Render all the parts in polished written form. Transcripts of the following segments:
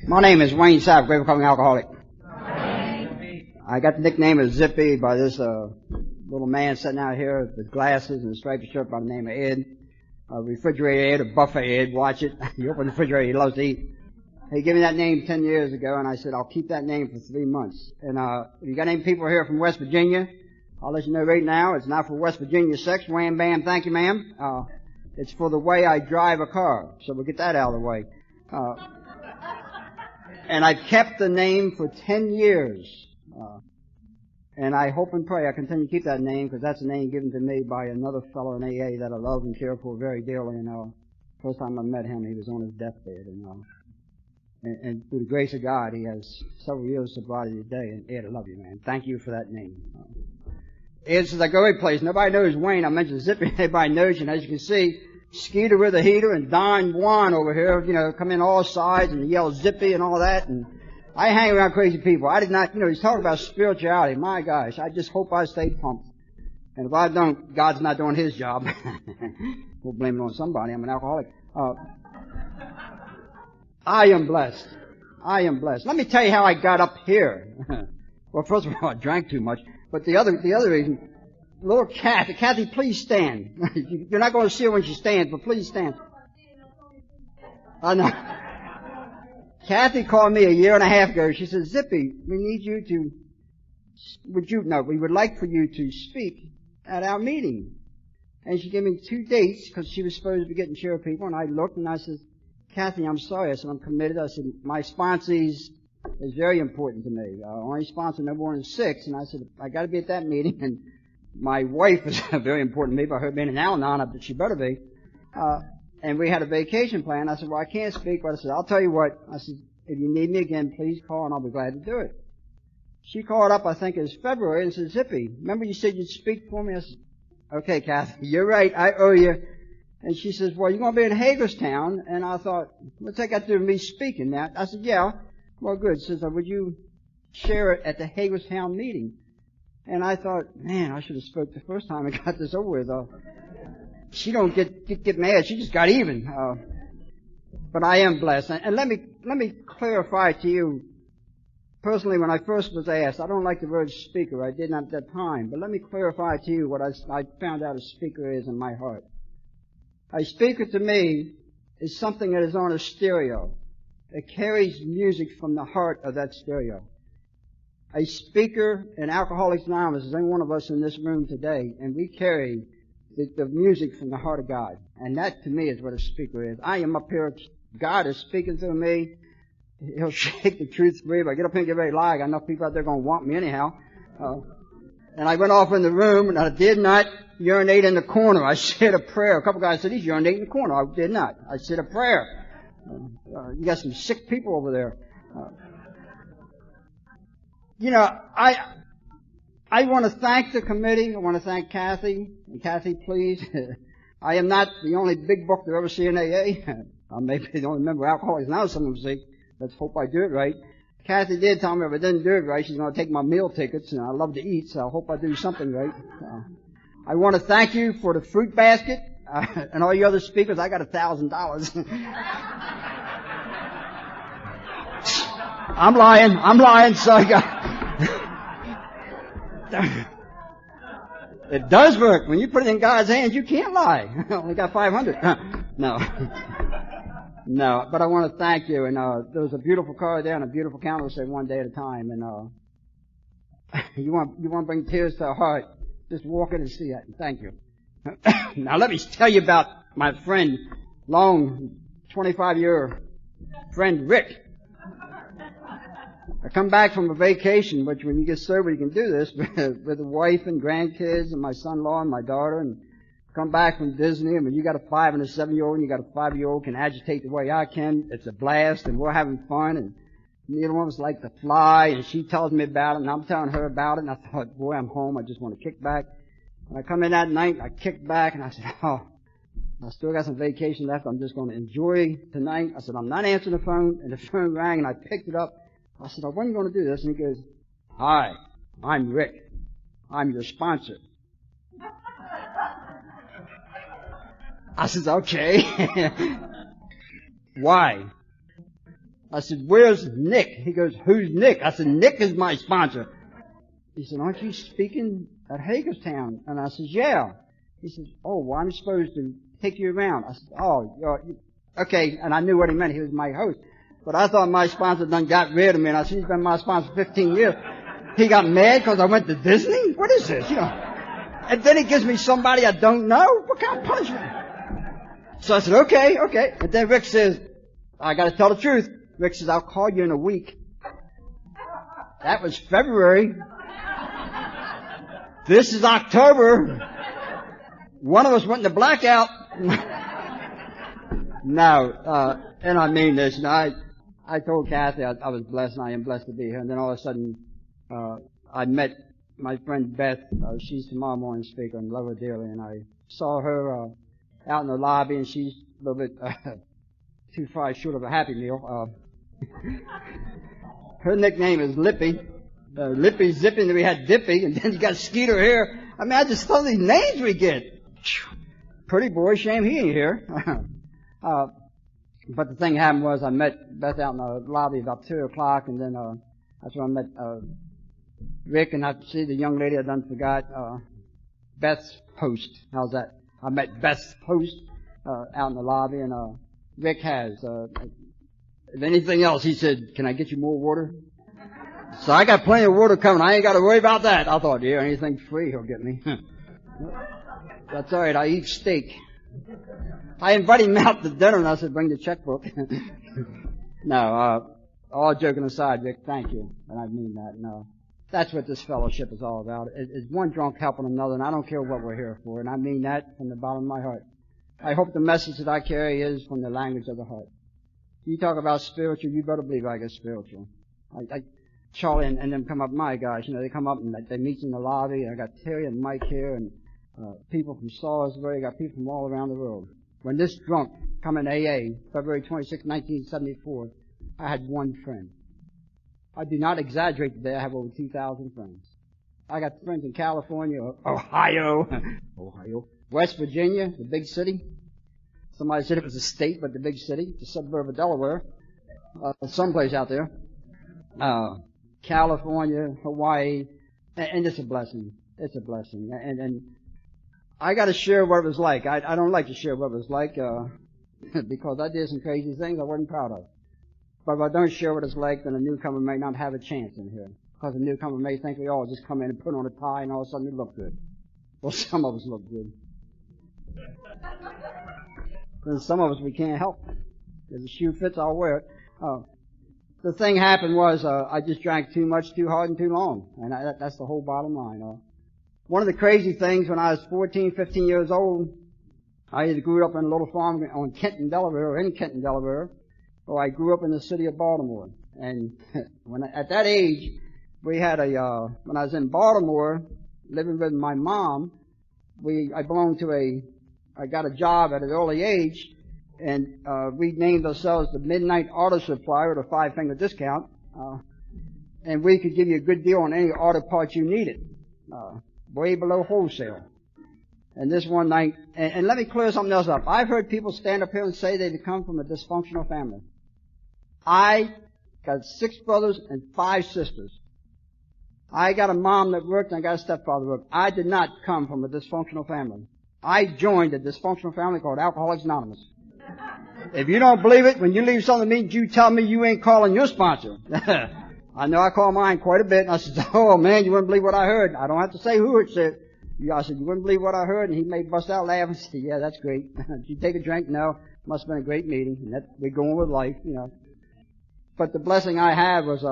My name is Wayne Sapp, great recovering alcoholic. I got the nickname of Zippy by this little man sitting out here with glasses and a striped shirt by the name of Ed. Refrigerator Ed or Buffet Ed, watch it. You open the refrigerator, he loves to eat. He gave me that name 10 years ago, and I said, I'll keep that name for 3 months. And if you got any people here from West Virginia, I'll let you know right now, it's not for West Virginia sex. Wham, bam, thank you, ma'am. It's for the way I drive a car. So we'll get that out of the way. And I've kept the name for 10 years. And I hope and pray I continue to keep that name, because that's a name given to me by another fellow in AA that I love and care for very dearly. And first time I met him, he was on his deathbed. And through the grace of God, he has several years of sobriety today. And Ed, I love you, man. Thank you for that name. Ed says, I go every place. Nobody knows Wayne. I mentioned Zippy. Everybody knows you. And as you can see, Skeeter with a heater and Don Juan over here, come in all sides and yell Zippy and all that. And I hang around crazy people. I did not, he's talking about spirituality. My gosh, I just hope I stay pumped. And if I don't, God's not doing his job. We'll blame it on somebody. I'm an alcoholic. I am blessed. I am blessed. Let me tell you how I got up here. Well, first of all, I drank too much. But the other reason, little Kathy, please stand. You're not going to see her when she stands, but please stand. I know. Kathy called me a year and a half ago. She said, Zippy, we need you to, we would like for you to speak at our meeting. And she gave me 2 dates, because she was supposed to be getting chair people, and I looked and I said, Kathy, I'm sorry. I said, I'm committed. I said, my sponsees is very important to me. I only sponsor no more than 6. And I said, I got to be at that meeting. And my wife is very important to me. By her being an Al-Anon, but she better be. And we had a vacation plan. I said, well, I can't speak. But I said, I'll tell you what. I said, if you need me again, please call and I'll be glad to do it. She called up, I think it was February, and said, Zippy, remember you said you'd speak for me? I said, okay, Kathy, you're right. I owe you. And she says, well, you're going to be in Hagerstown. And I thought, what's that got to do with me speaking now? I said, yeah. Well, good. She says, would you share it at the Hagerstown meeting? And I thought, man, I should have spoke the first time and got this over with. She don't get mad. She just got even. But I am blessed. And let me clarify to you, personally, when I first was asked, I don't like the word speaker. I did not at that time. But let me clarify to you what I found out a speaker is in my heart. A speaker to me is something that is on a stereo. It carries music from the heart of that stereo. A speaker in Alcoholics Anonymous is any one of us in this room today, and we carry the music from the heart of God. And that to me is what a speaker is. I am up here, God is speaking through me. He'll shake the truth free. If I get up here and get ready to lie, I got enough people out there going to want me anyhow. And I went off in the room, and I did not urinate in the corner. I said a prayer. A couple guys said, he's urinating in the corner. I did not. I said a prayer. You got some sick people over there. I want to thank the committee. I want to thank Kathy. And Kathy, please. I am not the only big book they'll ever see in AA. I may be the only member of Alcoholics now, some of them say. Let's hope I do it right. Kathy did tell me if I didn't do it right, she's going to take my meal tickets, and I love to eat, so I hope I do something right. I want to thank you for the fruit basket, and all you other speakers. I got $1,000. I'm lying, so I got... It does work. When you put it in God's hands, you can't lie. I only got 500. No. No, but I want to thank you. And there was a beautiful car there and a beautiful counter said one day at a time. And you want to bring tears to our heart, just walk in and see that. And thank you. Now let me tell you about my friend, long 25-year friend Rick. I come back from a vacation, which when you get sober you can do this, with a wife and grandkids and my son-in-law and my daughter, and come back from Disney, and when you got a 5 and a 7-year-old, and you got a 5-year-old can agitate the way I can, it's a blast, and we're having fun, and neither one of us like to fly, and she tells me about it, and I'm telling her about it, and I thought, boy, I'm home, I just want to kick back. And I come in that night, I kicked back, and I said, I still got some vacation left, I'm just going to enjoy tonight. I said, I'm not answering the phone, and the phone rang, and I picked it up. I said, when are you going to do this? And he goes, hi, I'm Rick. I'm your sponsor. I says, okay. Why? I said, where's Nick? He goes, who's Nick? I said, Nick is my sponsor. He said, aren't you speaking at Hagerstown? And I said, yeah. He said, oh, well, I'm supposed to take you around. I said, oh, okay. And I knew what he meant. He was my host. But I thought my sponsor done got rid of me. And I said, he's been my sponsor for 15 years. He got mad because I went to Disney? What is this? And then he gives me somebody I don't know? What kind of punishment? So I said, okay. And then Rick says, I got to tell the truth. Rick says, I'll call you in a week. That was February. This is October. One of us went into blackout. No, and I mean this. I told Kathy I was blessed, and I am blessed to be here. And then all of a sudden, I met my friend Beth. She's tomorrow morning speaker, and love her dearly. And I saw her out in the lobby, and she's a little bit too far short of a Happy Meal. Her nickname is Lippy. Lippy, Zippy, and then we had Dippy, and then you got Skeeter here. I mean, I just thought these names we get. Pretty boy, shame he ain't here. But the thing happened was I met Beth out in the lobby about 2 o'clock, and then that's when I met Rick, and I see the young lady I done forgot, Beth's host. How's that? I met Beth's host out in the lobby, and Rick has. If anything else, he said, can I get you more water? So I got plenty of water coming. I ain't got to worry about that. I thought, yeah, anything free he'll get me. That's all right. I eat steak. I invited him out to dinner, and I said, bring the checkbook. No, all joking aside, Rick, thank you. And I mean that. No, that's what this fellowship is all about. It's one drunk helping another, and I don't care what we're here for. And I mean that from the bottom of my heart. I hope the message that I carry is from the language of the heart. You talk about spiritual, you better believe I get spiritual. Charlie and them come up, my guys, they come up and they meet in the lobby. I got Terry and Mike here, and people from Salisbury. I got people from all around the world. When this drunk come in AA, February 26, 1974, I had one friend. I do not exaggerate today. I have over 2,000 friends. I got friends in California, Ohio, West Virginia, the big city. Somebody said it was a state, but the big city, the suburb of Delaware, someplace out there. California, Hawaii, and it's a blessing. It's a blessing. And I got to share what it was like. I don't like to share what it was like because I did some crazy things I wasn't proud of. But if I don't share what it's like, then a newcomer may not have a chance in here. Because a newcomer may think we all just come in and put on a tie and all of a sudden we look good. Well, some of us look good. And some of us we can't help. If the shoe fits, I'll wear it. The thing happened was I just drank too much, too hard, and too long. And that's the whole bottom line. One of the crazy things when I was 14, 15 years old, I either grew up in a little farm on Kenton, Delaware, or in Kenton, Delaware, or I grew up in the city of Baltimore. And at that age, we had when I was in Baltimore, living with my mom, I got a job at an early age, and we named ourselves the Midnight Auto Supplier, the 5-finger discount, and we could give you a good deal on any auto parts you needed, way below wholesale. And this one night, and let me clear something else up. I've heard people stand up here and say they come from a dysfunctional family. I got 6 brothers and 5 sisters. I got a mom that worked and I got a stepfather that worked. I did not come from a dysfunctional family. I joined a dysfunctional family called Alcoholics Anonymous. If you don't believe it, when you leave some of the meetings, you tell me you ain't calling your sponsor. I know I call mine quite a bit, and I said, oh man, you wouldn't believe what I heard. I don't have to say who it said. I said, you wouldn't believe what I heard, and he may bust out laughing. I said, yeah, that's great. Did you take a drink? No. Must have been a great meeting. And we're going with life, But the blessing I had was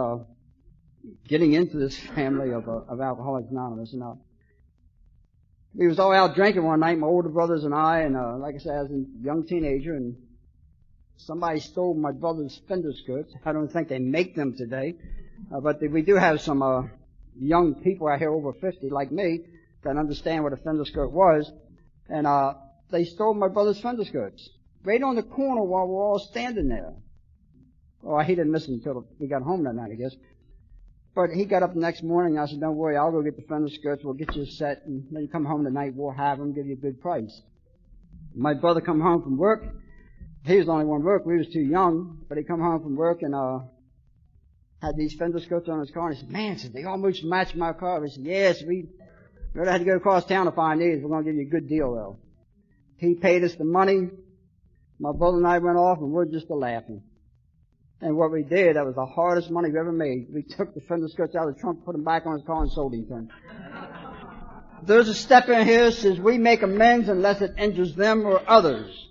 getting into this family of Alcoholics Anonymous. And we was all out drinking one night, my older brothers and I, and like I said, I was a young teenager, and somebody stole my brother's fender skirts. I don't think they make them today, but we do have some young people out here over 50, like me, that understand what a fender skirt was, and they stole my brother's fender skirts right on the corner while we're all standing there. Oh, he didn't miss them until we got home that night, I guess. But he got up the next morning, and I said, don't worry, I'll go get the fender skirts, we'll get you a set, and then you come home tonight, we'll have them, give you a good price. My brother come home from work, He was the only one work. We was too young, but he come home from work and had these fender skirts on his car. And he said, "Man," said, "they almost matched my car." We said, "Yes, we really had to go across town to find these. We're going to give you a good deal, though." He paid us the money. My brother and I went off, and we're just laughing. And what we did, that was the hardest money we ever made. We took the fender skirts out of the trunk, put them back on his car, and sold him to him. There's a step in here that says we make amends unless it injures them or others.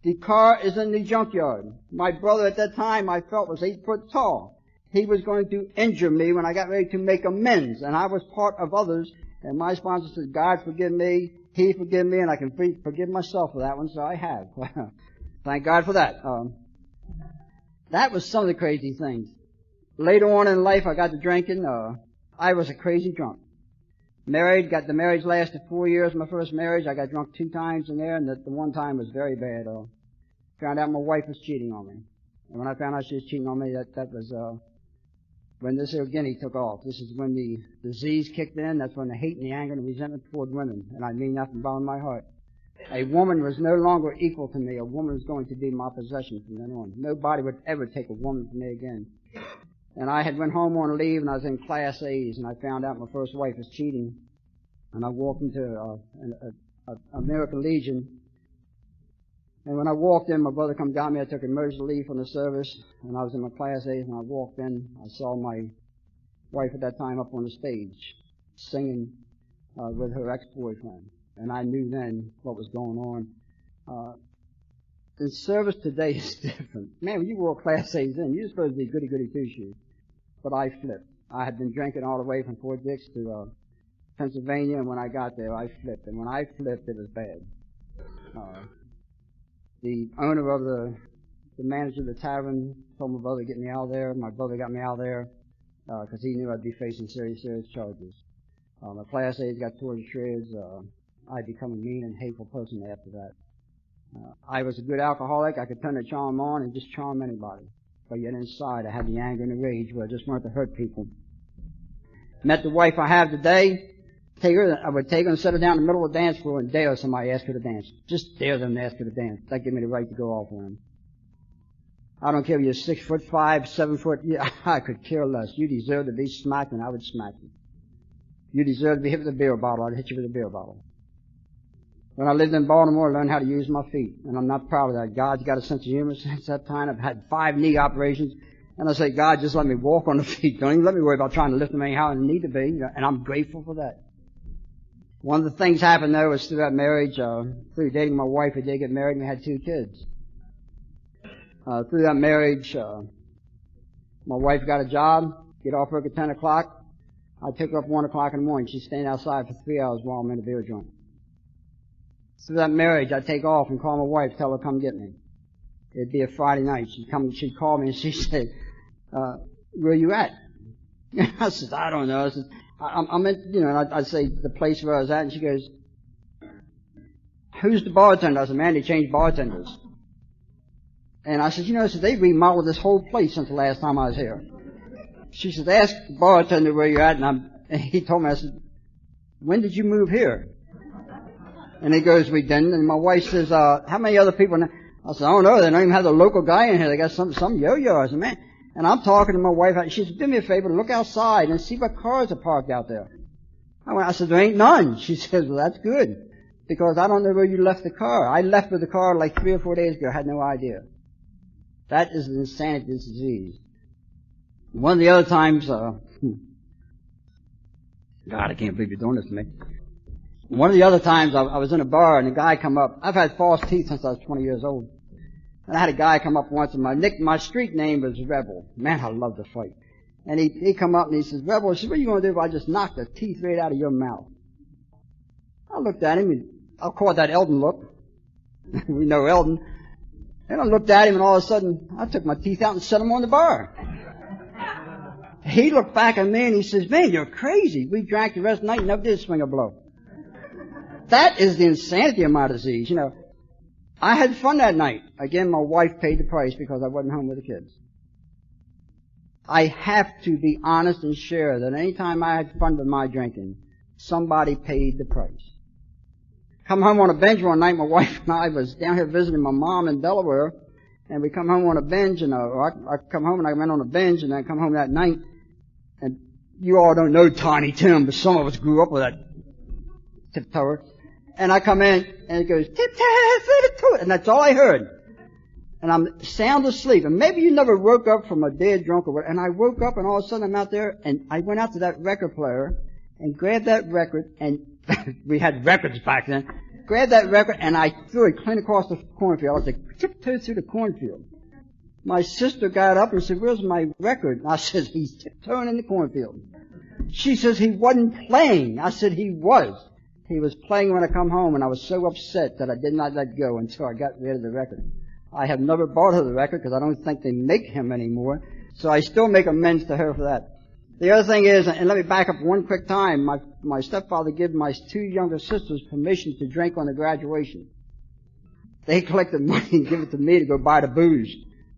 The car is in the junkyard. My brother at that time I felt was 8 foot tall. He was going to injure me when I got ready to make amends, and I was part of others. And my sponsor said, "God forgive me, He forgive me, and I can forgive myself for that one," so I have. Thank God for that. That was some of the crazy things. Later on in life, I got to drinking. I was a crazy drunk. Married, the marriage lasted 4 years, my first marriage. I got drunk 2 times in there, and the one time was very bad. Found out my wife was cheating on me. And when I found out she was cheating on me, that was when this here guinea took off. This is when the disease kicked in. That's when the hate and the anger and the resentment toward women. And I mean that from the bottom of my heart. A woman was no longer equal to me. A woman was going to be my possession from then on. Nobody would ever take a woman from me again. And I had went home on leave, and I was in Class A's, and I found out my first wife was cheating. And I walked into American Legion. And when I walked in, my brother come down me. I took emergency leave from the service, and I was in my Class A's, and I walked in. I saw my wife at that time up on the stage singing with her ex-boyfriend. And I knew then what was going on. The service today is different. Man, when you wore Class A's in, you're supposed to be goody-goody two-shoes. But I flipped. I had been drinking all the way from Fort Dix to Pennsylvania, and when I got there, I flipped. And when I flipped, it was bad. The owner of the manager of the tavern told my brother to get me out of there. My brother got me out of there because he knew I'd be facing serious charges. My Class A's got torn to shreds. I'd become a mean and hateful person after that. I was a good alcoholic. I could turn the charm on and just charm anybody. But yet inside I had the anger and the rage where I just wanted to hurt people. Met the wife I have today. I would take her and set her down in the middle of the dance floor and dare somebody to ask her to dance. Just dare them to ask her to dance. That gave me the right to go off on them. I don't care if you're 6'5", 7 foot. Yeah, I could care less. You deserve to be smacked, and I would smack you. You deserve to be hit with a beer bottle. I'd hit you with a beer bottle. When I lived in Baltimore, I learned how to use my feet, and I'm not proud of that. God's got a sense of humor since that time. I've had 5 knee operations, and I say, God, just let me walk on the feet. Don't even let me worry about trying to lift them anyhow I need to be, and I'm grateful for that. One of the things happened, though, was through that marriage, through dating my wife, we did get married, and we had 2 kids. Through that marriage, my wife got a job, get off work at 10 o'clock. I took her up 1 o'clock in the morning. She's staying outside for 3 hours while I'm in a beer joint. Through that marriage, I'd take off and call my wife, tell her to come get me. It'd be a Friday night. She'd call me and she'd say, where you at? I said, I don't know. I said, I'm at, and I'd say the place where I was at, and she goes, who's the bartender? I said, man, they changed bartenders. And I said, they remodeled this whole place since the last time I was here. She said, ask the bartender where you're at, and he told me, I said, when did you move here? And he goes, we didn't. And my wife says, how many other people? I said, I don't know. They don't even have the local guy in here. They got some yo-yo. I said, man. And I'm talking to my wife. She said, do me a favor, look outside and see what cars are parked out there. I said, there ain't none. She says, well, that's good, because I don't know where you left the car. I left with the car like 3 or 4 days ago. I had no idea. That is an insanity disease. One of the other times, God, I can't believe you're doing this to me. One of the other times I was in a bar and a guy come up. I've had false teeth since I was 20 years old. And I had a guy come up once, and my street name was Rebel. Man, I love to fight. And he come up and he says, Rebel, I said, what are you going to do if I just knock the teeth right out of your mouth? I looked at him, and I called that Eldon look. We know Eldon. And I looked at him, and all of a sudden, I took my teeth out and set them on the bar. He looked back at me, and he says, man, you're crazy. We drank the rest of the night and never did swing a blow. That is the insanity of my disease. I had fun that night. Again, my wife paid the price because I wasn't home with the kids. I have to be honest and share that any time I had fun with my drinking, somebody paid the price. Come home on a bench one night, my wife and I was down here visiting my mom in Delaware, and we come home on a binge, and I come home and I went on a binge, and I come home that night, and you all don't know Tiny Tim, but some of us grew up with that tiptoe. And I come in, and it goes, tip-toe, and that's all I heard. And I'm sound asleep. And maybe you never woke up from a dead drunk or whatever. And I woke up, and all of a sudden I'm out there, and I went out to that record player, and grabbed that record, and we had records back then, grabbed that record, and I threw it clean across the cornfield. I was like, tiptoe through the cornfield. My sister got up and said, where's my record? And I said, he's tiptoeing in the cornfield. She says, he wasn't playing. I said, he was. He was playing when I come home, and I was so upset that I did not let go until I got rid of the record. I have never bought her the record because I don't think they make him anymore. So I still make amends to her for that. The other thing is, and let me back up one quick time, my stepfather gave my two younger sisters permission to drink on the graduation. They collected money and give it to me to go buy the booze.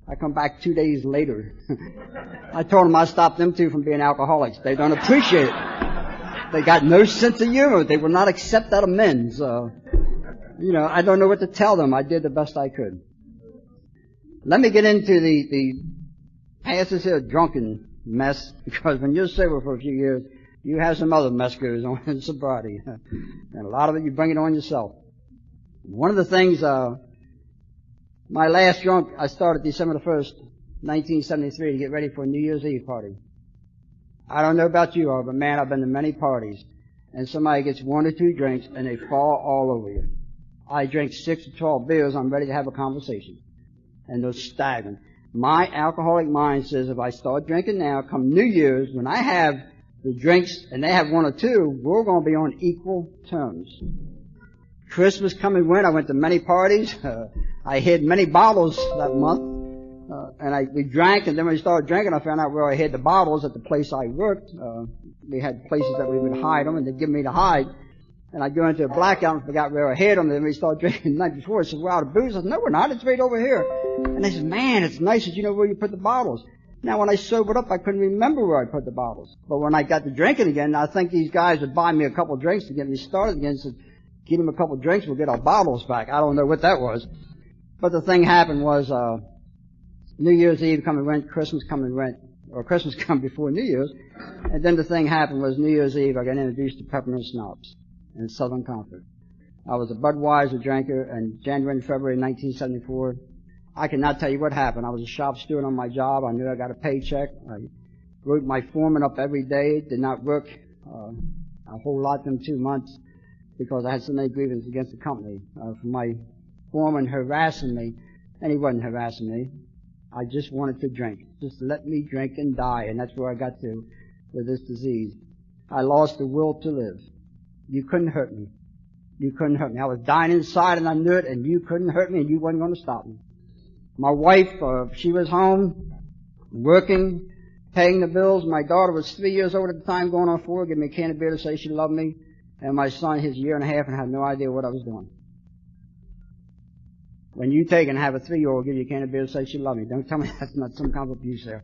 I come back 2 days later. I told them I stopped them two from being alcoholics. They don't appreciate it. They got no sense of humor. They will not accept that amends. I don't know what to tell them. I did the best I could. Let me get into the past this here drunken mess, because when you're sober for a few years, you have some other mess goes on in sobriety. And a lot of it you bring it on yourself. One of the things, my last drunk, I started December the 1st, 1973 to get ready for a New Year's Eve party. I don't know about you all, but man, I've been to many parties, and somebody gets 1 or 2 drinks and they fall all over you. I drink 6 to 12 beers, I'm ready to have a conversation. And they're staggering. My alcoholic mind says if I start drinking now, come New Year's, when I have the drinks and they have 1 or 2, we're going to be on equal terms. Christmas come and went, I went to many parties. I hid many bottles that month. We drank, and then when we started drinking, I found out where I hid the bottles at the place I worked. We had places that we would hide them, and they'd give me to hide. And I'd go into a blackout and forgot where I hid them. Then we started drinking the night before. I said, we're out of booze. I said, no, we're not. It's right over here. And they said, man, it's nice that you know where you put the bottles. Now, when I sobered up, I couldn't remember where I put the bottles. But when I got to drinking again, I think these guys would buy me a couple of drinks to get me started again. Said, give them a couple of drinks, we'll get our bottles back. I don't know what that was. But the thing happened was, New Year's Eve come and went, Christmas come and went, or Christmas come before New Year's. And then the thing happened was New Year's Eve, I got introduced to peppermint schnapps in Southern Comfort. I was a Budweiser drinker, and January and February 1974, I cannot tell you what happened. I was a shop steward on my job. I knew I got a paycheck. I wrote my foreman up every day. Did not work a whole lot in 2 months because I had so many grievances against the company. For my foreman harassing me, and he wasn't harassing me. I just wanted to drink. Just let me drink and die, and that's where I got to with this disease. I lost the will to live. You couldn't hurt me. You couldn't hurt me. I was dying inside, and I knew it, and you couldn't hurt me, and you wasn't going to stop me. My wife, she was home, working, paying the bills. My daughter was 3 years old at the time, going on 4, giving me a can of beer to say she loved me. And my son, his 1.5 years, and had no idea what I was doing. When you take and have a 3-year-old give you a can of beer to say she loved me, don't tell me that's not some kind of abuse there.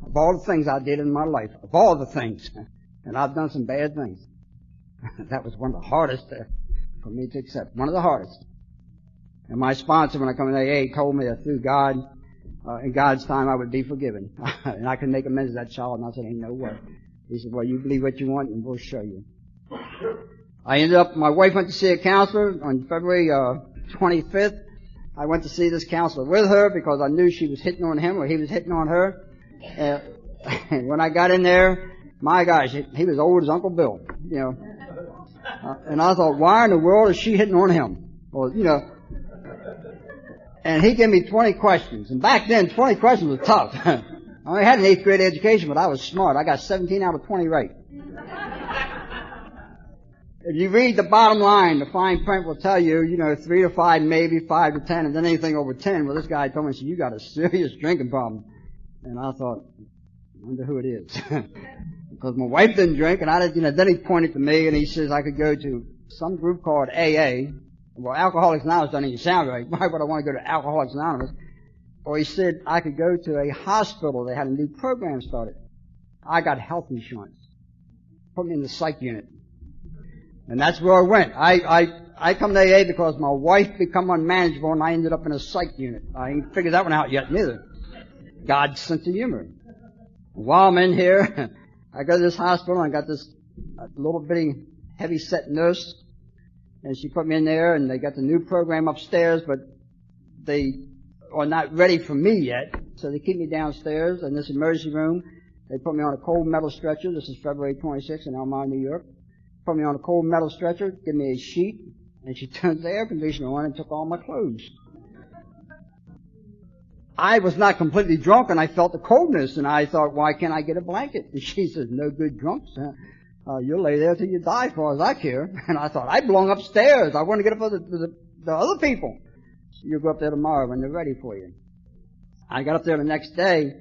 Of all the things I did in my life, of all the things, and I've done some bad things, that was one of the hardest for me to accept. One of the hardest. And my sponsor, when I come in AA, told me that through God, in God's time, I would be forgiven. And I could make amends to that child. And I said, ain't no way. He said, well, you believe what you want, and we'll show you. I ended up, my wife went to see a counselor on February 25th. I went to see this counselor with her because I knew she was hitting on him or he was hitting on her. And when I got in there, my gosh, he was old as Uncle Bill, you know. And I thought, why in the world is she hitting on him? Well, you know. And he gave me 20 questions. And back then, 20 questions was tough. I only had an 8th grade education, but I was smart. I got 17 out of 20 right. If you read the bottom line, the fine print will tell you, 3 to 5, maybe 5 to 10, and then anything over 10. Well, this guy told me, he said, you got a serious drinking problem. And I thought, I wonder who it is. Because my wife didn't drink, and I didn't, then he pointed to me, and he says I could go to some group called AA. Well, Alcoholics Anonymous doesn't even sound right. Why would I want to go to Alcoholics Anonymous? Or he said I could go to a hospital. They had a new program started. I got health insurance. Put me in the psych unit. And that's where I went. I come to AA because my wife become unmanageable and I ended up in a psych unit. I ain't figured that one out yet neither. God's sense of humor. While I'm in here, I go to this hospital and I got this little bitty heavy-set nurse, and she put me in there, and they got the new program upstairs, but they are not ready for me yet, so they keep me downstairs in this emergency room. They put me on a cold metal stretcher. This is February 26th in Elmira, New York. Put me on a cold metal stretcher, give me a sheet, and she turned the air conditioner on and took all my clothes. I was not completely drunk, and I felt the coldness, and I thought, why can't I get a blanket? And she says, no good drunks. You'll lay there till you die, as far as I care. And I thought, I belong upstairs. I want to get up for the other people. You'll go up there tomorrow when they're ready for you. I got up there the next day,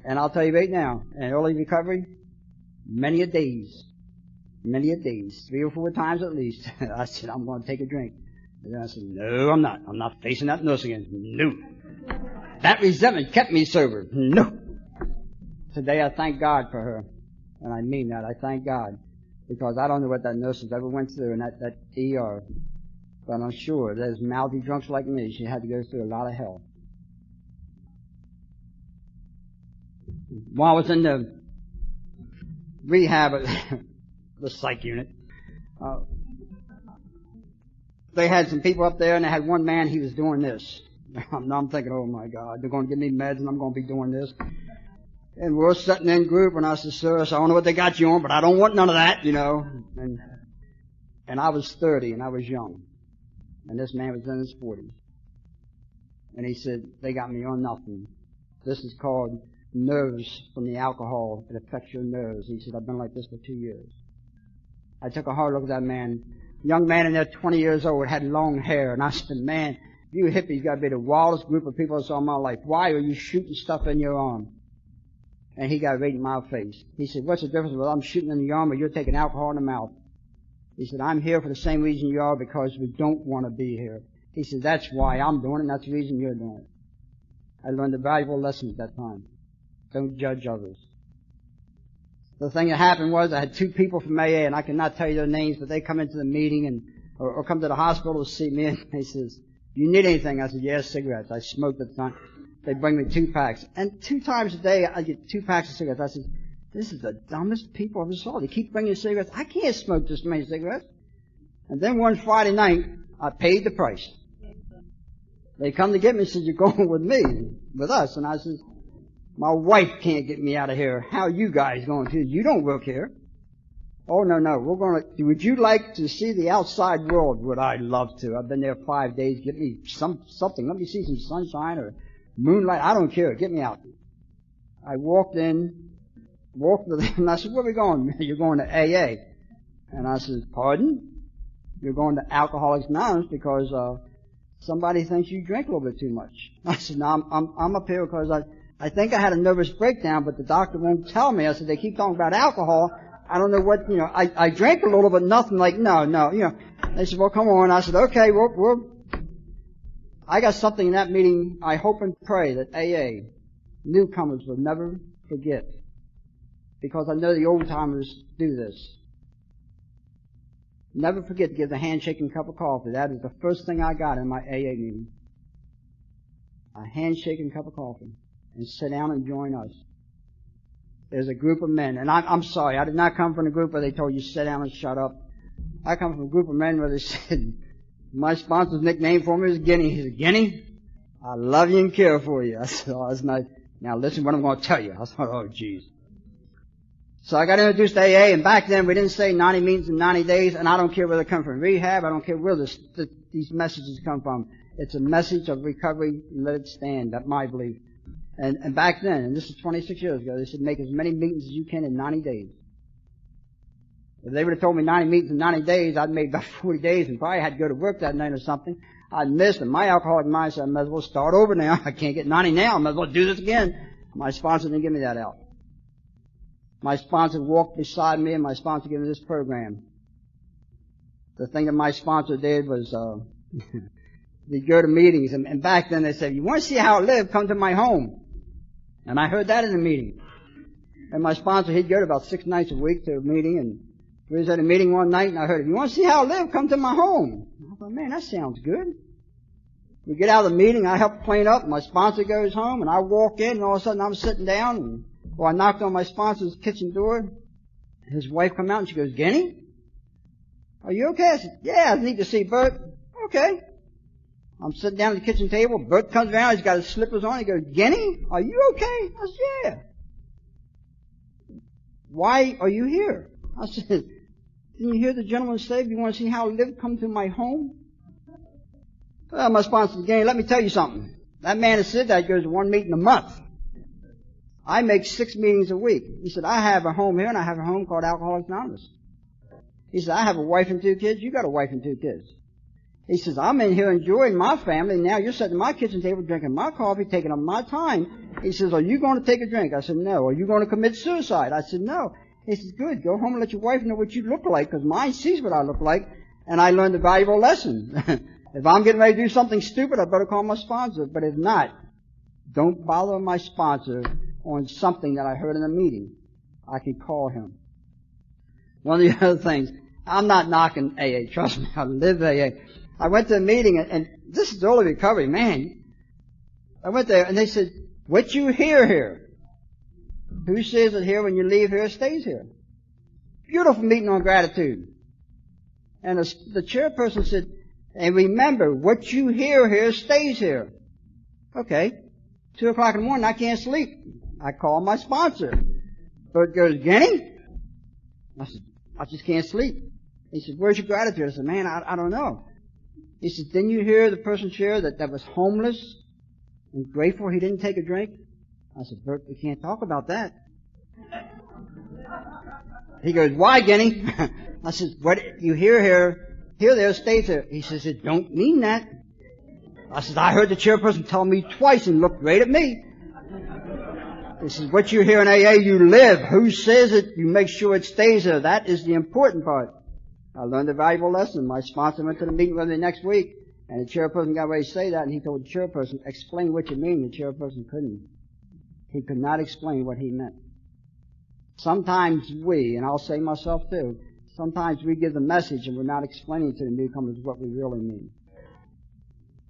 and I'll tell you right now, in early recovery, many a days, 3 or 4 times at least, I said, I'm going to take a drink. And then I said, no, I'm not. I'm not facing that nurse again. No. That resentment kept me sober. No. Today I thank God for her. And I mean that. I thank God. Because I don't know what that nurse has ever went through in that ER. But I'm sure there's mouthy drunks like me. She had to go through a lot of hell. While I was in the rehab at the psych unit, they had some people up there, and they had one man, he was doing this. I'm thinking, oh my God, they're going to give me meds and I'm going to be doing this. And we're sitting in group, and I said, sir, I don't know what they got you on, but I don't want none of that, you know. And I was 30 and I was young. And this man was in his 40s. And he said, they got me on nothing. This is called nerves from the alcohol. It affects your nerves. He said, I've been like this for 2 years. I took a hard look at that man. Young man in there, 20 years old, had long hair. And I said, man, you hippies got to be the wildest group of people I saw in my life. Why are you shooting stuff in your arm? And he got right in my face. He said, what's the difference whether I'm shooting in the arm or you're taking alcohol in the mouth? He said, I'm here for the same reason you are, because we don't want to be here. He said, that's why I'm doing it, and that's the reason you're doing it. I learned a valuable lesson at that time. Don't judge others. The thing that happened was I had 2 people from AA, and I cannot tell you their names, but they come into the meeting or come to the hospital to see me, and they says, do you need anything? I said, yes, cigarettes. I smoked at the time. They bring me 2 packs. And 2 times a day, I get 2 packs of cigarettes. I said, this is the dumbest people I've ever saw. They keep bringing cigarettes. I can't smoke this many cigarettes. And then one Friday night, I paid the price. They come to get me and said, you're going with me, with us. And I said, my wife can't get me out of here. How are you guys going to? You don't work here. Oh, no. We're going to, would you like to see the outside world? Would I love to. I've been there 5 days. Get me something. Let me see some sunshine or moonlight. I don't care. Get me out. I walked with them, and I said, where are we going? You're going to AA. And I said, pardon? You're going to Alcoholics Anonymous because somebody thinks you drink a little bit too much. I said, no, I'm up here because I think I had a nervous breakdown, but the doctor won't tell me. I said, they keep talking about alcohol. I don't know what, you know, I drank a little, but nothing like, no, you know. They said, well, come on. I said, okay, I got something in that meeting. I hope and pray that AA newcomers will never forget, because I know the old timers do this. Never forget to give the handshake and cup of coffee. That is the first thing I got in my AA meeting. A handshake and cup of coffee. And sit down and join us. There's a group of men, and I'm sorry, I did not come from a group where they told you sit down and shut up. I come from a group of men where they said, my sponsor's nickname for me is Guinea. He said, Guinea, I love you and care for you. I said, oh, that's nice. Now listen what I'm going to tell you. I thought, oh, geez. So I got introduced to AA, and back then we didn't say 90 meetings in 90 days, and I don't care where they come from. Rehab, I don't care where these messages come from. It's a message of recovery. Let it stand. That's my belief. And back then, and this is 26 years ago, they said make as many meetings as you can in 90 days. If they would have told me 90 meetings in 90 days, I'd made about 40 days and probably had to go to work that night or something. I'd missed, and my alcoholic mind said, I might as well start over now. I can't get 90 now. I might as well do this again. My sponsor didn't give me that out. My sponsor walked beside me, and my sponsor gave me this program. The thing that my sponsor did was, they'd go to meetings, and back then they said, you want to see how I live, come to my home. And I heard that in the meeting. And my sponsor, he'd go to about 6 nights a week to a meeting, and We was at a meeting one night and I heard, if you want to see how I live, come to my home. I thought, man, that sounds good. We get out of the meeting, I help clean up, my sponsor goes home, and I walk in, and all of a sudden I'm sitting down, and I knocked on my sponsor's kitchen door. His wife come out and she goes, Genny, are you okay? I said, yeah, I need to see Bert. Okay. I'm sitting down at the kitchen table. Bert comes around. He's got his slippers on. He goes, Genny, are you okay? I said, yeah. Why are you here? I said, didn't you hear the gentleman say, if you want to see how I live, come to my home? Well, my sponsor said, Genny, let me tell you something. That man that said that goes to one meeting a month. I make 6 meetings a week. He said, I have a home here, and I have a home called Alcoholics Anonymous. He said, I have a wife and 2 kids. You got a wife and 2 kids. He says, I'm in here enjoying my family, and now you're sitting at my kitchen table drinking my coffee, taking up my time. He says, are you going to take a drink? I said, no. Are you going to commit suicide? I said, no. He says, good. Go home and let your wife know what you look like, because mine sees what I look like, and I learned a valuable lesson. If I'm getting ready to do something stupid, I better call my sponsor. But if not, don't bother my sponsor on something that I heard in a meeting. I can call him. One of the other things, I'm not knocking AA. Trust me, I live AA. I went to a meeting, and this is early recovery, man. I went there, and they said, what you hear here? Who says that here when you leave here stays here? Beautiful meeting on gratitude. And the chairperson said, and remember, what you hear here stays here. Okay. 2 o'clock in the morning, I can't sleep. I call my sponsor. Bert goes, Genny? I said, I just can't sleep. He said, where's your gratitude? I said, man, I don't know. He said, didn't you hear the person share that was homeless and grateful he didn't take a drink? I said, Bert, we can't talk about that. He goes, why, Genny? I said, what you hear there, stays here. He says, it don't mean that. I said, I heard the chairperson tell me twice and looked right at me. He says, what you hear in AA, you live. Who says it? You make sure it stays there. That is the important part. I learned a valuable lesson. My sponsor went to the meeting with me next week, and the chairperson got ready to say that, and he told the chairperson, explain what you mean. The chairperson couldn't. He could not explain what he meant. Sometimes we, and I'll say myself too, sometimes we give the message and we're not explaining to the newcomers what we really mean.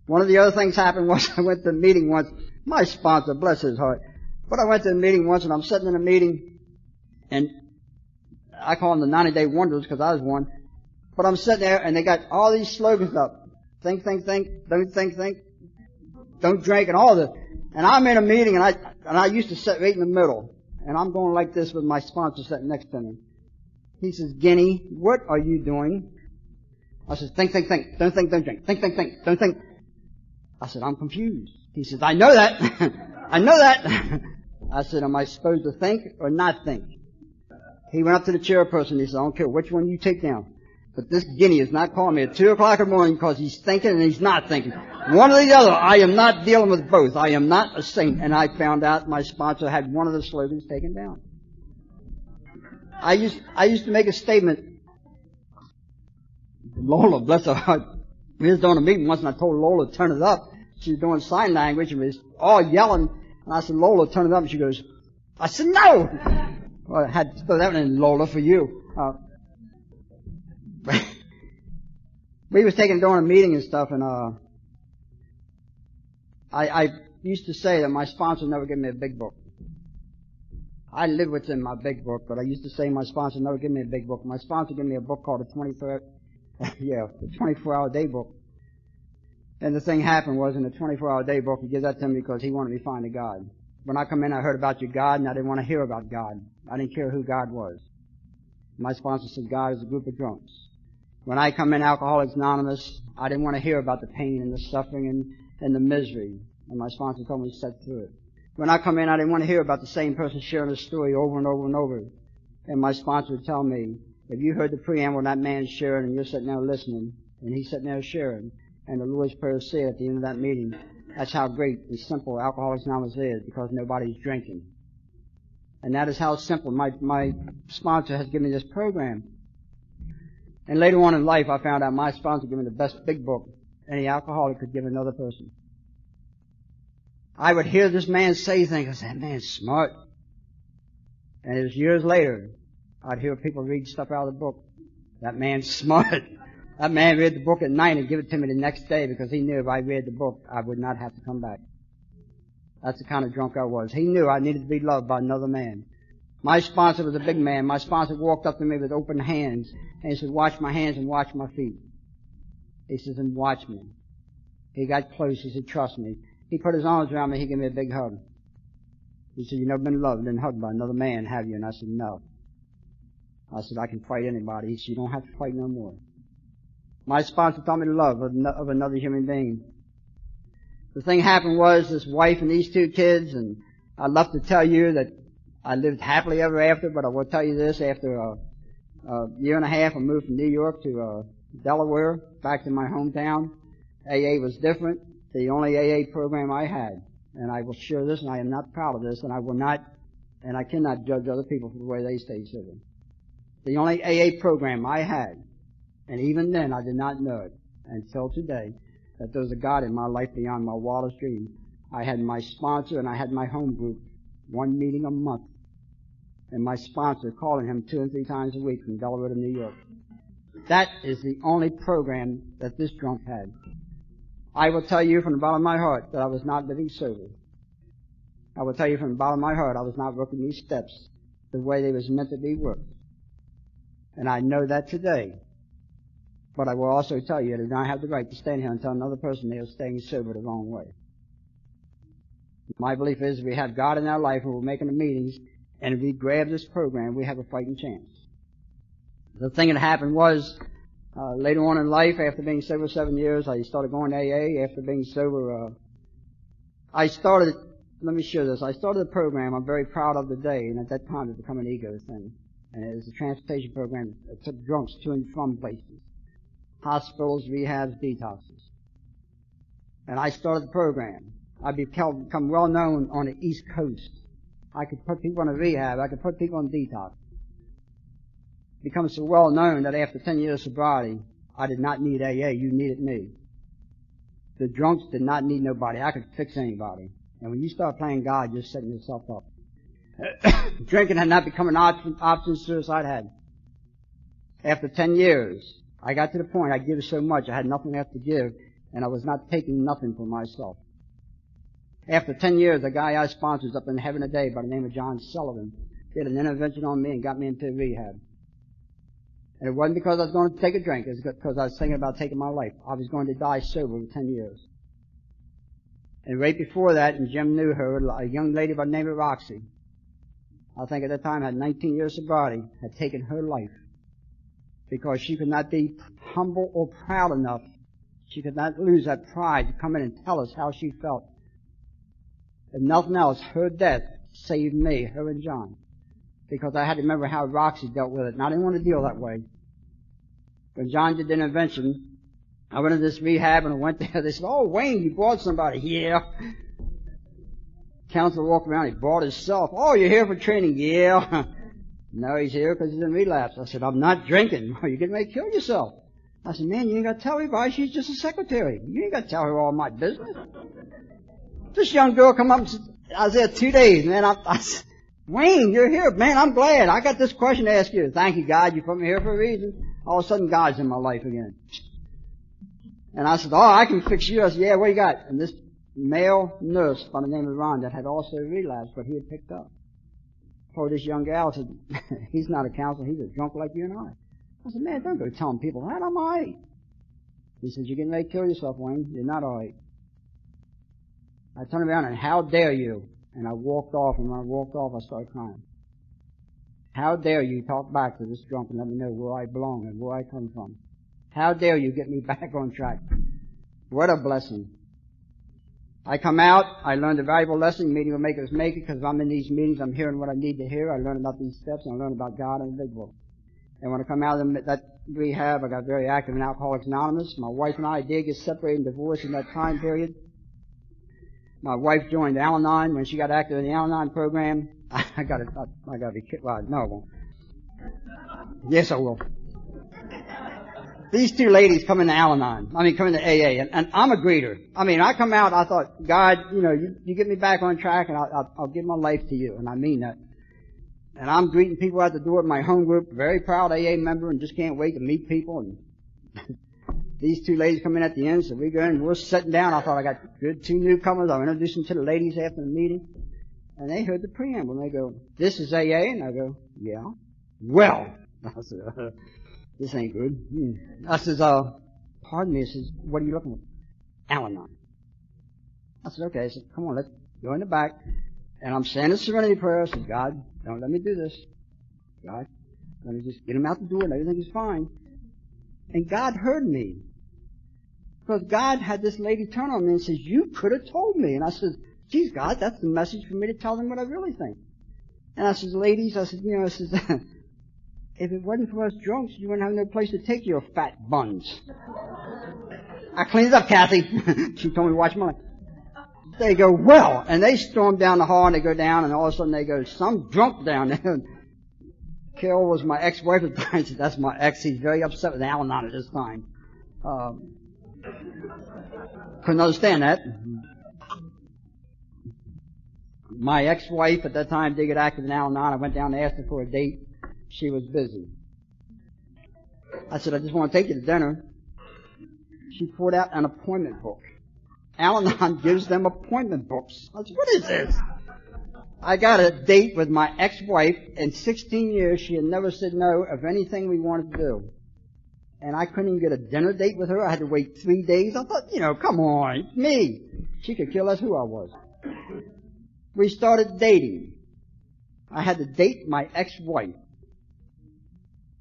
One of the other things happened was I went to a meeting once. My sponsor, bless his heart. But I went to a meeting once, and I'm sitting in a meeting, and I call them the 90-day wonders because I was one. But I'm sitting there, and they got all these slogans up. Think, don't think, don't drink, and all this. And I'm in a meeting, and I used to sit right in the middle. And I'm going like this with my sponsor sitting next to me. He says, Genny, what are you doing? I said, think, don't think, don't drink. Think, don't think. I said, I'm confused. He says, I know that. I know that. I said, am I supposed to think or not think? He went up to the chairperson. He said, I don't care which one you take down. But this Genny is not calling me at 2 o'clock in the morning because he's thinking and he's not thinking. One or the other. I am not dealing with both. I am not a saint. And I found out my sponsor had one of the slogans taken down. I used to make a statement. Lola, bless her heart. We was doing a meeting once and I told Lola to turn it up. She was doing sign language and was all yelling. And I said, Lola, turn it up. And she goes, I said, no! Well, I had to throw that one in, Lola, for you. We was during a meeting and stuff, and I used to say that my sponsor never gave me a big book. I live what's in my big book, but I used to say my sponsor never gave me a big book. My sponsor gave me a book called the 24-hour day book. And the thing happened was in the 24-hour day book, he gave that to me because he wanted me to find a God. When I come in, I heard about your God, and I didn't want to hear about God. I didn't care who God was. My sponsor said God is a group of drunks. When I come in Alcoholics Anonymous, I didn't want to hear about the pain and the suffering and the misery. And my sponsor told me to set through it. When I come in, I didn't want to hear about the same person sharing a story over and over and over. And my sponsor would tell me, if you heard the preamble that man's sharing and you're sitting there listening, and he's sitting there sharing, and the Lord's Prayer said at the end of that meeting, that's how great and simple Alcoholics Anonymous is, because nobody's drinking. And that is how simple my sponsor has given me this program. And later on in life, I found out my sponsor gave me the best big book any alcoholic could give another person. I would hear this man say things. I said, that man's smart. And it was years later I'd hear people read stuff out of the book. That man's smart. That man read the book at night and give it to me the next day because he knew if I read the book, I would not have to come back. That's the kind of drunk I was. He knew I needed to be loved by another man. My sponsor was a big man. My sponsor walked up to me with open hands and he said, watch my hands and watch my feet. He says, and watch me. He got close. He said, trust me. He put his arms around me. He gave me a big hug. He said, you've never been loved and hugged by another man, have you? And I said, no. I said, I can fight anybody. He said, you don't have to fight no more. My sponsor taught me the love of another human being. The thing happened was this wife and these two kids, and I'd love to tell you that I lived happily ever after, but I will tell you this, after a year and a half, I moved from New York to Delaware, back to my hometown. AA was different. The only AA program I had. And I will share this, and I am not proud of this, and I will not, and I cannot judge other people for the way they stay sober. The only AA program I had, and even then I did not know it until today, that there was a God in my life beyond my wildest dreams. I had my sponsor and I had my home group, one meeting a month, and my sponsor calling him 2 and 3 times a week from Delaware to New York. That is the only program that this drunk had. I will tell you from the bottom of my heart that I was not living sober. I will tell you from the bottom of my heart I was not working these steps the way they was meant to be worked. And I know that today. But I will also tell you that I do not have the right to stand here and tell another person they are staying sober the wrong way. My belief is if we have God in our life and we're making the meetings, and if we grab this program, we have a fighting chance. The thing that happened was, later on in life, after being sober 7 years, I started going to AA. After being sober, let me share this. I started a program I'm very proud of today, and at that time it became an ego thing. And it was a transportation program that took drunks to and from places. Hospitals, rehabs, detoxes. And I started the program. I become well known on the East Coast. I could put people in a rehab. I could put people in detox. Become so well known that after 10 years sobriety, I did not need AA. You needed me. The drunks did not need nobody. I could fix anybody. And when you start playing God, you're setting yourself up. Drinking had not become an option, suicide had. After 10 years, I got to the point I give so much I had nothing left to give, and I was not taking nothing for myself. After 10 years, a guy I sponsored up in heaven today by the name of John Sullivan did an intervention on me and got me into rehab. And it wasn't because I was going to take a drink, it was because I was thinking about taking my life. I was going to die sober for 10 years. And right before that, and Jim knew her, a young lady by the name of Roxy, I think at that time had 19 years sobriety, had taken her life. Because she could not be humble or proud enough. She could not lose that pride to come in and tell us how she felt. If nothing else, her death saved me, her and John. Because I had to remember how Roxy dealt with it, and I didn't want to deal that way. When John did the intervention, I went to this rehab and I went there. They said, oh, Wayne, you brought somebody. Yeah. Counselor walked around, he brought himself. Oh, you're here for training? Yeah. No, he's here because he's in relapse. I said, I'm not drinking. You're getting ready to kill yourself. I said, man, you ain't got to tell everybody. She's just a secretary. You ain't got to tell her all my business. This young girl come up and said, I was there 2 days, man. I said, Wayne, you're here. Man, I'm glad. I got this question to ask you. Thank you, God. You put me here for a reason. All of a sudden, God's in my life again. And I said, oh, I can fix you. I said, yeah, what you got? And this male nurse by the name of Ron that had also relapsed, but he had picked up. Told this young gal, said, he's not a counselor, he's a drunk like you and I. I said, man, don't go telling people that, I'm all right. He says, you're getting ready to kill yourself, Wayne. You're not all right. I turned around and, how dare you? And I walked off, and when I walked off, I started crying. How dare you talk back to this drunk and let me know where I belong and where I come from? How dare you get me back on track? What a blessing. I come out, I learned a valuable lesson, meeting will make us make it, because I'm in these meetings, I'm hearing what I need to hear, I learn about these steps, and I learn about God and the big book. And when I come out of that rehab, I got very active in Alcoholics Anonymous. My wife and I did get separated and divorced in that time period. My wife joined Al-Anon. When she got active in the Al-Anon program, I got to be kidding. Well, no, I won't. Yes, I will. These two ladies come into Al-Anon. Come into AA, and I'm a greeter. I come out, I thought, God, you get me back on track, and I'll give my life to you, and I mean that. And I'm greeting people at the door at my home group, very proud AA member, and just can't wait to meet people. And these two ladies come in at the end, so we go in and we're sitting down. I thought I got good two newcomers. I'll introduce them to the ladies after the meeting. And they heard the preamble, and they go, "This is AA?" And I go, "Yeah." "Well," I said, "This ain't good." I says, "Pardon me." I says, "What are you looking at?" "Al-Anon." I said, "Okay." I said, "Come on, let's go in the back." And I'm saying the serenity prayer. I said, "God, don't let me do this. God, let me just get him out the door and everything is fine." And God heard me. Because God had this lady turn on me and says, "You could have told me." And I said, "Geez, God, that's the message for me to tell them what I really think." And I said, "Ladies," I said, I said, "if it wasn't for us drunks, you wouldn't have no place to take your fat buns." I cleaned it up, Kathy. She told me to watch my life. They go, "Well," and they storm down the hall and they go down, and all of a sudden they go, "Some drunk down there." Carol was my ex-wife at the time. I said, "That's my ex. He's very upset with Al-Anon at this time." Couldn't understand that. My ex-wife at that time did get active in Al-Anon. I went down and asked her for a date. She was busy. I said, "I just want to take you to dinner." She pulled out an appointment book. Al-Anon gives them appointment books. I said, "What is this?" I got a date with my ex-wife. In 16 years, she had never said no of anything we wanted to do. And I couldn't even get a dinner date with her. I had to wait 3 days. I thought, come on, it's me. She could kill us who I was. We started dating. I had to date my ex-wife.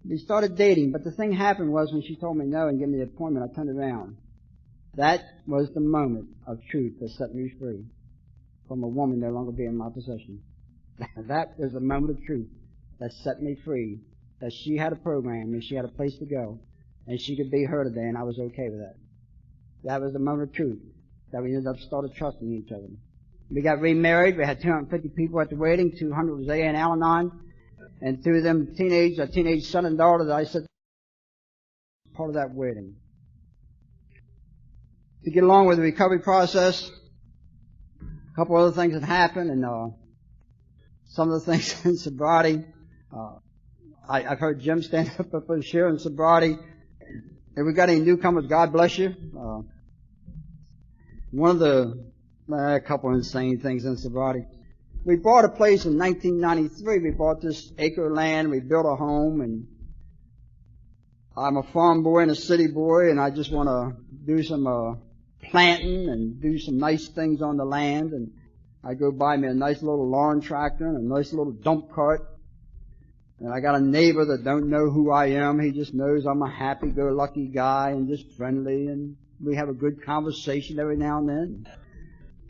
We started dating, but the thing happened was when she told me no and gave me the appointment, I turned around. That was the moment of truth that set me free from a woman no longer being in my possession. That was the moment of truth that set me free, that she had a program and she had a place to go and she could be her today, and I was okay with that. That was the moment of truth that we ended up started trusting each other. We got remarried. We had 250 people at the wedding. 200 was AA and Al-Anon. And through them teenage son and daughter that I said part of that wedding. To get along with the recovery process, a couple other things had happened, and some of the things in sobriety. I've heard Jim stand up and share in sobriety. If we got any newcomers, God bless you. One of a couple of insane things in sobriety. We bought a place in 1993. We bought this acre of land. We built a home, and I'm a farm boy and a city boy, and I just want to do some planting and do some nice things on the land. And I go buy me a nice little lawn tractor and a nice little dump cart. And I got a neighbor that don't know who I am. He just knows I'm a happy-go-lucky guy and just friendly, and we have a good conversation every now and then.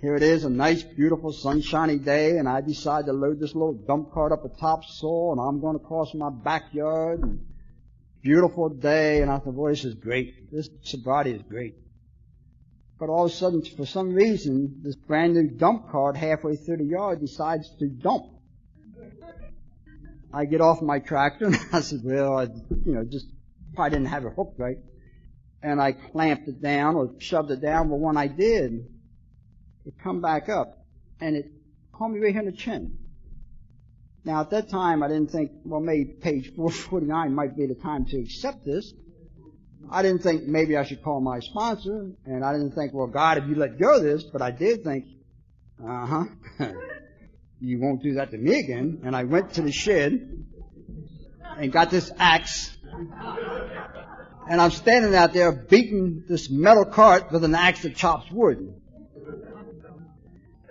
Here it is, a nice, beautiful, sunshiny day, and I decide to load this little dump cart up with topsoil, and I'm going to cross my backyard. And beautiful day, and I thought, boy, this is great. This sobriety is great. But all of a sudden, for some reason, this brand new dump cart halfway through the yard decides to dump. I get off my tractor, and I said, well, I just probably didn't have it hooked right. And I clamped it down or shoved it down, but when I did, it come back up, and it caught me right here in the chin. Now, at that time, I didn't think, well, maybe page 449 might be the time to accept this. I didn't think maybe I should call my sponsor, and I didn't think, well, God, if you let go of this, but I did think, you won't do that to me again. And I went to the shed and got this axe, and I'm standing out there beating this metal cart with an axe that chops wood.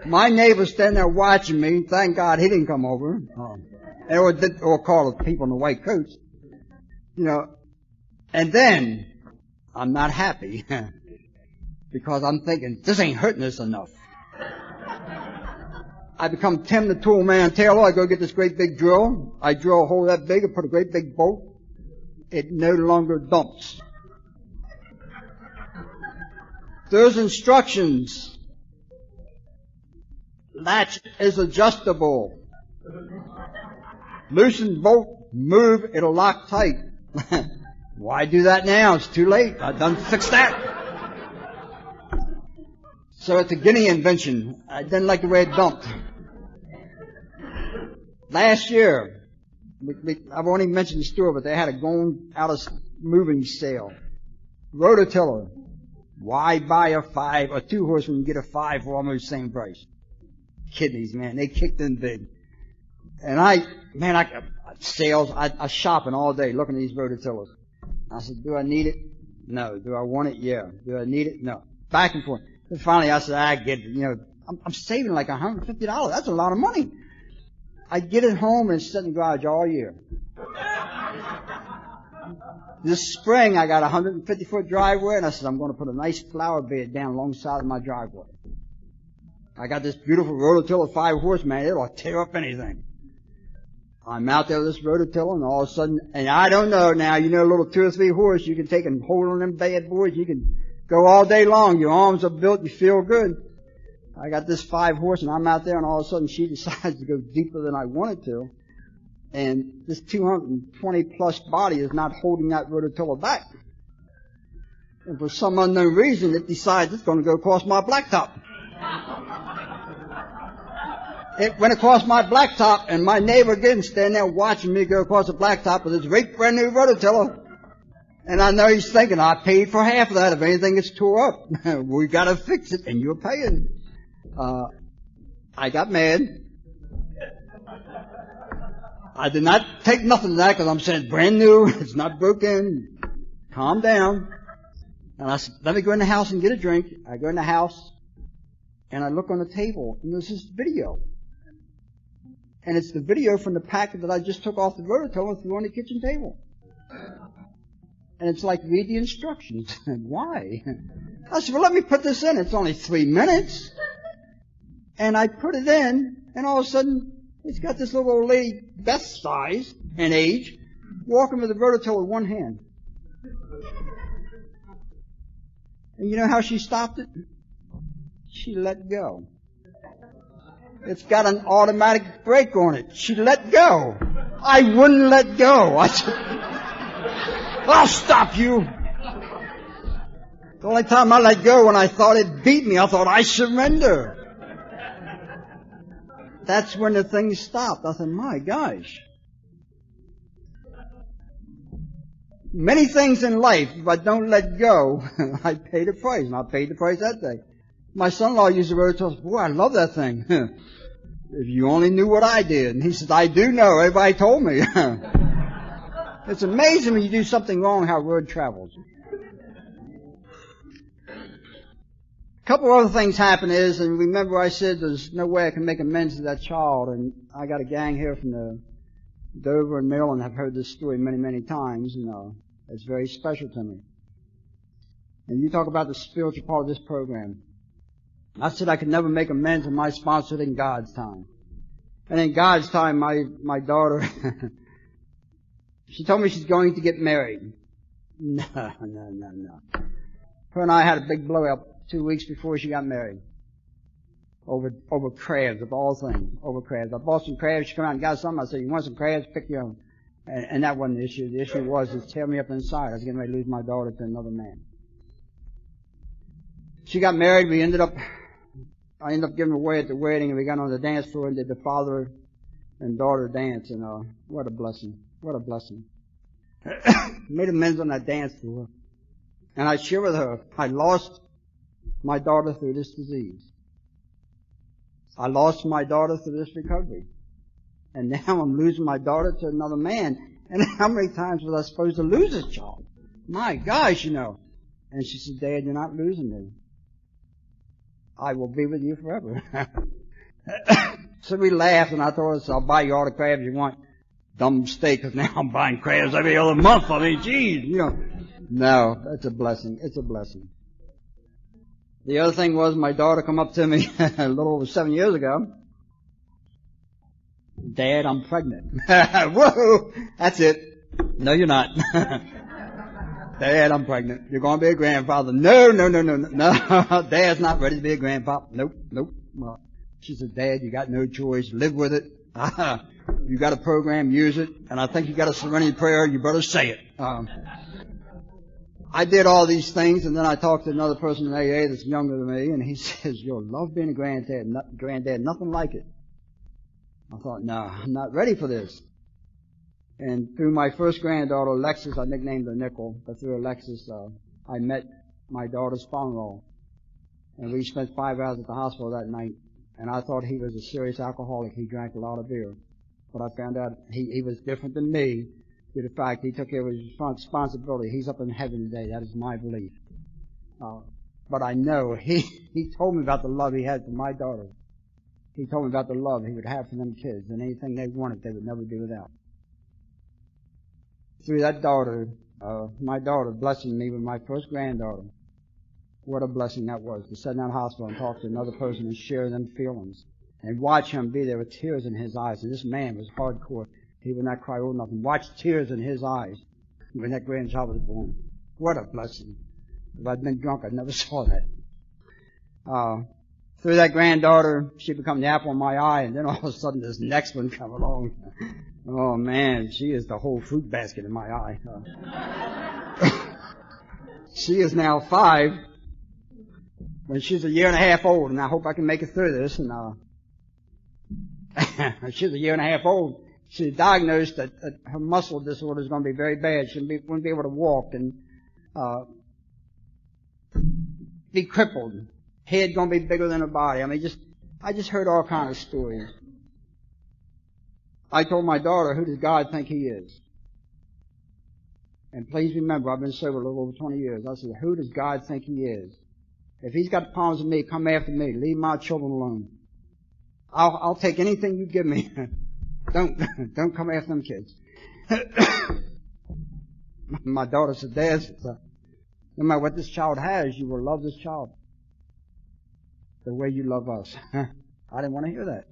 My neighbor's standing there watching me. Thank God he didn't come over. Or call the people in the white coats. And then I'm not happy because I'm thinking, this ain't hurting us enough. I become Tim the Tool Man Taylor. I go get this great big drill. I drill a hole that big. I put a great big bolt. It no longer dumps. There's instructions. Latch is adjustable. Loosen bolt, move, it'll lock tight. Why do that now? It's too late. I done fixed that. So it's a Guinea invention. I didn't like the way it dumped. Last year, I won't even mention the store, but they had a going out of moving sale. Rototiller. Why buy a 5 or 2 horse when you get a 5 for almost the same price? Kidneys, man, they kicked in big. And sales, I shopping all day looking at these rototillers. I said, do I need it? No. Do I want it? Yeah. Do I need it? No. Back and forth. And finally I said, I get it. I'm saving like $150. That's a lot of money. I get it home and sit in the garage all year. This spring I got a 150-foot driveway, and I said, I'm going to put a nice flower bed down alongside of my driveway. I got this beautiful rototiller 5-horse, man. It'll tear up anything. I'm out there with this rototiller, and all of a sudden, and I don't know now, a little 2 or 3 horse, you can take and hold on them bad boys, you can go all day long. Your arms are built, you feel good. I got this 5-horse, and I'm out there, and all of a sudden she decides to go deeper than I wanted to. And this 220-plus body is not holding that rototiller back. And for some unknown reason, it decides it's going to go across my blacktop. It went across my blacktop, and my neighbor again standing there watching me go across the blacktop with his great brand new rototiller. And I know he's thinking, I paid for half of that. If anything gets tore up, we got to fix it, and you're paying. I got mad. I did not take nothing to that because I'm saying it's brand new, it's not broken. Calm down. And I said, let me go in the house and get a drink. I go in the house, and I look on the table, and there's this video. And it's the video from the packet that I just took off the rototiller and threw on the kitchen table. And it's like, read the instructions. Why? I said, well, let me put this in. It's only 3 minutes. And I put it in, and all of a sudden, it's got this little old lady, Beth's size and age, walking with a rototiller in one hand. And you know how she stopped it? She let go. It's got an automatic brake on it. She let go. I wouldn't let go. I said, I'll stop you. The only time I let go when I thought it beat me, I thought, I surrender. That's when the thing stopped. I said, my gosh. Many things in life, if I don't let go, I pay the price. And I paid the price that day. My son-in-law used the rototiller. Boy, I love that thing. If you only knew what I did. And he said, I do know. Everybody told me. It's amazing when you do something wrong how road travels. A couple of other things happen is, and remember I said there's no way I can make amends to that child, and I got a gang here from the Dover and Maryland have heard this story many, many times, it's very special to me. And you talk about the spiritual part of this program. I said I could never make amends, and my sponsor in God's time. And in God's time, my daughter, she told me she's going to get married. No. Her and I had a big blow up 2 weeks before she got married. Over crabs, of all things. Over crabs. I bought some crabs. She came out and got some. I said, you want some crabs? Pick your own. And that wasn't the issue. The issue was, it tear me up inside. I was getting ready to lose my daughter to another man. She got married. I ended up giving her away at the wedding, and we got on the dance floor and did the father and daughter dance, and what a blessing. What a blessing. Made amends on that dance floor. And I share with her, I lost my daughter through this disease. I lost my daughter through this recovery. And now I'm losing my daughter to another man. And how many times was I supposed to lose this child? My gosh, And she said, Dad, you're not losing me. I will be with you forever. So we laughed, and I told her, I'll buy you all the crabs you want. Dumb mistake, because now I'm buying crabs every other month. I mean, geez, No, it's a blessing. It's a blessing. The other thing was my daughter come up to me a little over 7 years ago. Dad, I'm pregnant. Whoa! That's it. No, you're not. Dad, I'm pregnant. You're going to be a grandfather. No. Dad's not ready to be a grandpapa. Nope. Well, she said, Dad, you got no choice. Live with it. You got a program, use it. And I think you got a serenity prayer. You better say it. I did all these things, and then I talked to another person in AA that's younger than me, and he says, you'll love being a granddad, nothing like it. I thought, no, I'm not ready for this. And through my first granddaughter, Alexis, I nicknamed her Nickel, but through Alexis, I met my daughter's father-in-law. And we spent 5 hours at the hospital that night. And I thought he was a serious alcoholic. He drank a lot of beer. But I found out he was different than me due to the fact he took care of his responsibility. He's up in heaven today. That is my belief. But I know he told me about the love he had for my daughter. He told me about the love he would have for them kids, and anything they wanted they would never do without. Through that daughter, my daughter blessing me with my first granddaughter. What a blessing that was, to sit in that hospital and talk to another person and share them feelings. And watch him be there with tears in his eyes. And this man was hardcore. He would not cry over nothing. Watch tears in his eyes when that grandchild was born. What a blessing. If I'd been drunk, I never saw that. Through that granddaughter, she became the apple of my eye, and then all of a sudden this next one come along. Oh man, she is the whole fruit basket in my eye. She is now 5, when she's a year and a half old, and I hope I can make it through this. And she's a year and a half old. She's diagnosed that her muscle disorder is going to be very bad. She won't be able to walk and be crippled. Head going to be bigger than her body. I just heard all kinds of stories. I told my daughter, who does God think he is? And please remember, I've been sober a little over 20 years. I said, who does God think he is? If he's got problems with me, come after me. Leave my children alone. I'll take anything you give me. Don't come after them kids. My daughter said, Dad, no matter what this child has, you will love this child the way you love us. I didn't want to hear that.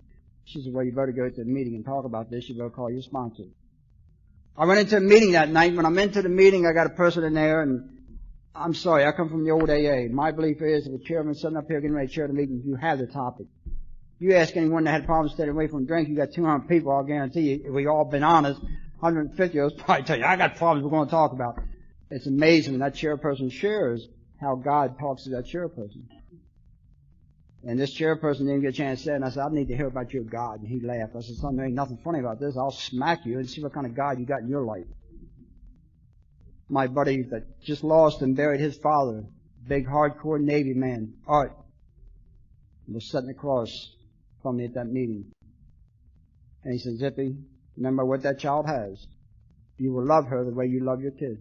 She said, well, you better go to the meeting and talk about this. You better call your sponsor. I went into a meeting that night. When I'm into the meeting, I got a person in there, and I'm sorry, I come from the old AA. My belief is if a chairman sitting up here getting ready to chair the meeting, you have the topic. You ask anyone that had problems staying away from drink, you got 200 people, I'll guarantee you, if we all been honest, 150 of us probably tell you, I got problems we're going to talk about. It's amazing when that chairperson shares how God talks to that chairperson. And this chairperson didn't get a chance to say it, and I said, I need to hear about your God. And he laughed. I said, son, there ain't nothing funny about this. I'll smack you and see what kind of God you got in your life. My buddy that just lost and buried his father, big hardcore Navy man, Art, was sitting across from me at that meeting. And he said, Zippy, remember what that child has. You will love her the way you love your kids.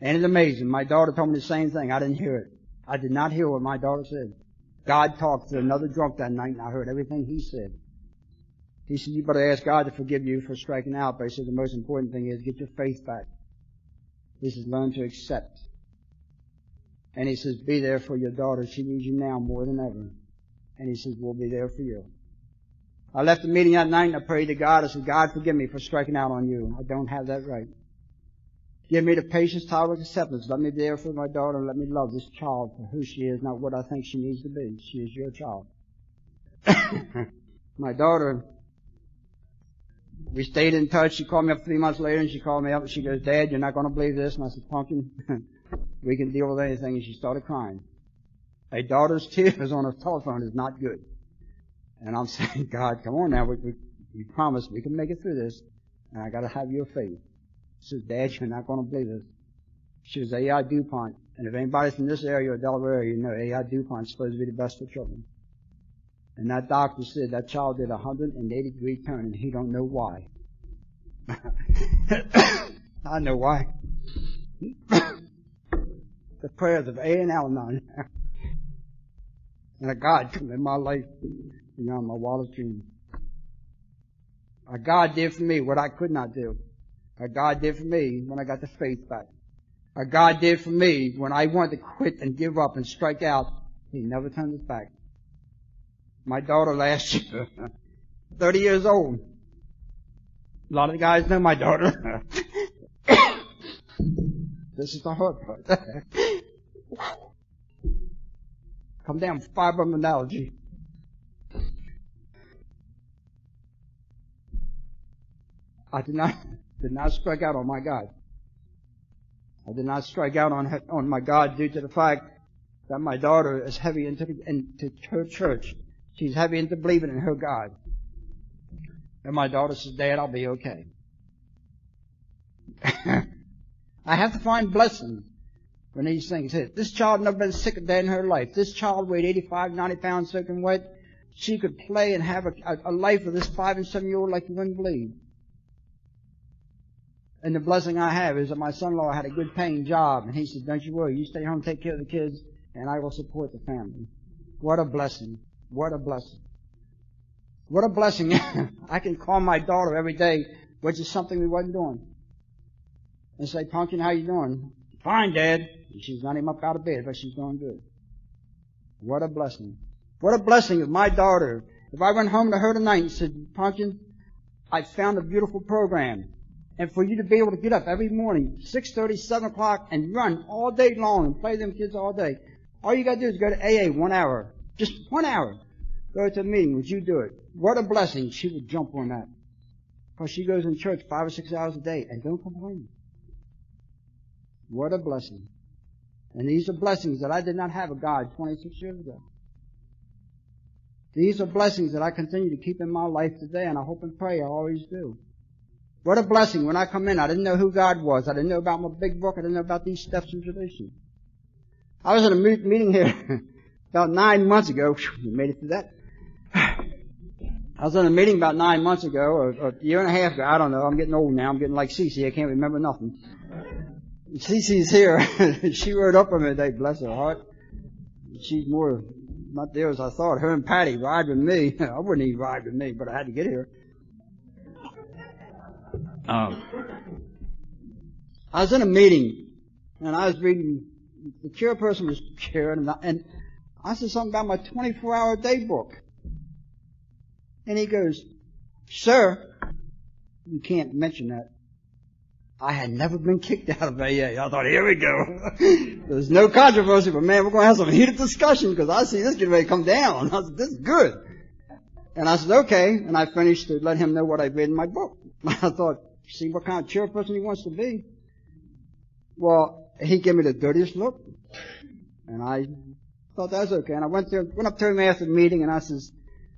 And it's amazing. My daughter told me the same thing. I didn't hear it. I did not hear what my daughter said. God talked to another drunk that night, and I heard everything he said. He said, you better ask God to forgive you for striking out. But he said, the most important thing is get your faith back. He says, learn to accept. And he says, be there for your daughter. She needs you now more than ever. And he says, we'll be there for you. I left the meeting that night and I prayed to God. I said, God, forgive me for striking out on you. I don't have that right. Give me the patience, tolerance, acceptance. Let me be there for my daughter and let me love this child for who she is, not what I think she needs to be. She is your child. My daughter, we stayed in touch. She called me up 3 months later and she called me up and she goes, Dad, you're not going to believe this. And I said, Pumpkin, we can deal with anything. And she started crying. A daughter's tears on a telephone is not good. And I'm saying, God, come on now. We promise we can make it through this. And I got to have your faith. She says, Dad, you're not going to believe this. She was AI DuPont. And if anybody's from this area or Delaware area, you know AI DuPont's supposed to be the best for children. And that doctor said that child did a 180-degree turn and he don't know why. I know why. The prayers of A and Al-Anon. And a God come in my life beyond my wildest dreams. A God did for me what I could not do. A God did for me when I got the faith back. A God did for me when I wanted to quit and give up and strike out. He never turned his back. My daughter last year, 30 years old. A lot of the guys know my daughter. This is the hard part. Come down with fibromyalgia. I did not strike out on my God. I did not strike out on my God due to the fact that my daughter is heavy into her church. She's heavy into believing in her God. And my daughter says, Dad, I'll be okay. I have to find blessings when these things hit. This child never been sick a day in her life. This child weighed 85, 90 pounds soaking wet. She could play and have a life with this 5 and 7-year-old like you wouldn't believe. And the blessing I have is that my son-in-law had a good paying job, and he said, don't you worry, you stay home, take care of the kids, and I will support the family. What a blessing. What a blessing. What a blessing. I can call my daughter every day, which is something we wasn't doing, and say, Pumpkin, how you doing? Fine, Dad. And she's not even up out of bed, but she's doing good. What a blessing. What a blessing if my daughter, if I went home to her tonight and said, Pumpkin, I found a beautiful program. And for you to be able to get up every morning, 6:30, 7 o'clock, and run all day long and play them kids all day. All you got to do is go to AA 1 hour. Just 1 hour. Go to a meeting. Would you do it? What a blessing. She would jump on that. Because she goes in church 5 or 6 hours a day and don't complain. What a blessing. And these are blessings that I did not have of God 26 years ago. These are blessings that I continue to keep in my life today, and I hope and pray I always do. What a blessing. When I come in, I didn't know who God was. I didn't know about my big book. I didn't know about these steps and traditions. I was at a meeting here about 9 months ago. We made it through that. I was in a meeting about 9 months ago, or a year and a half ago. I don't know. I'm getting old now. I'm getting like Cece. I can't remember nothing. Cece's here. She rode up on me today, bless her heart. She's more not there as I thought. Her and Patty ride with me. I wouldn't even ride with me, but I had to get here. I was in a meeting, and I was reading, the cure person was cured, and I said something about my 24-hour day book. And he goes, Sir, you can't mention that. I had never been kicked out of AA. I thought, here we go. There's no controversy, but man, we're going to have some heated discussion because I see this getting ready to come down. I said, this is good. And I said, okay. And I finished to let him know what I read in my book. I thought, see what kind of chairperson he wants to be. Well, he gave me the dirtiest look. And I thought that was okay. And I went up to him after the meeting, and I said,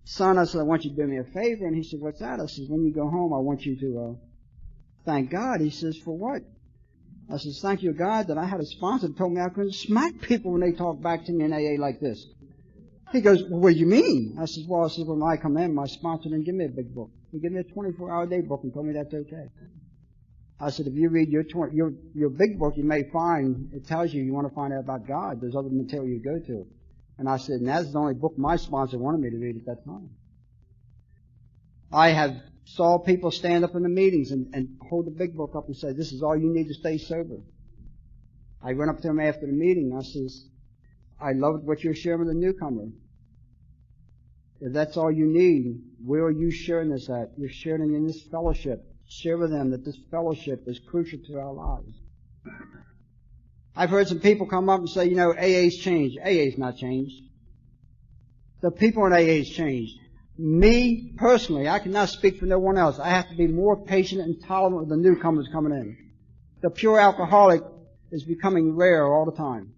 Son, I said, I want you to do me a favor. And he said, what's that? I said, when you go home, I want you to thank God. He says, for what? I says, thank you, God, that I had a sponsor that told me I couldn't smack people when they talk back to me in AA like this. He goes, well, what do you mean? I says, well, when I come in, my sponsor didn't give me a big book. He gave me a 24-hour day book and told me that's okay. I said, if you read your big book, you may find, it tells you want to find out about God. There's other material you go to. And I said, and that's the only book my sponsor wanted me to read at that time. I have saw people stand up in the meetings and hold the big book up and say, this is all you need to stay sober. I went up to him after the meeting. I says, I loved what you're sharing with the newcomer. If that's all you need, where are you sharing this at? You're sharing in this fellowship. Share with them that this fellowship is crucial to our lives. I've heard some people come up and say, AA's changed. AA's not changed. The people in AA's changed. Me, personally, I cannot speak for no one else. I have to be more patient and tolerant with the newcomers coming in. The pure alcoholic is becoming rare all the time.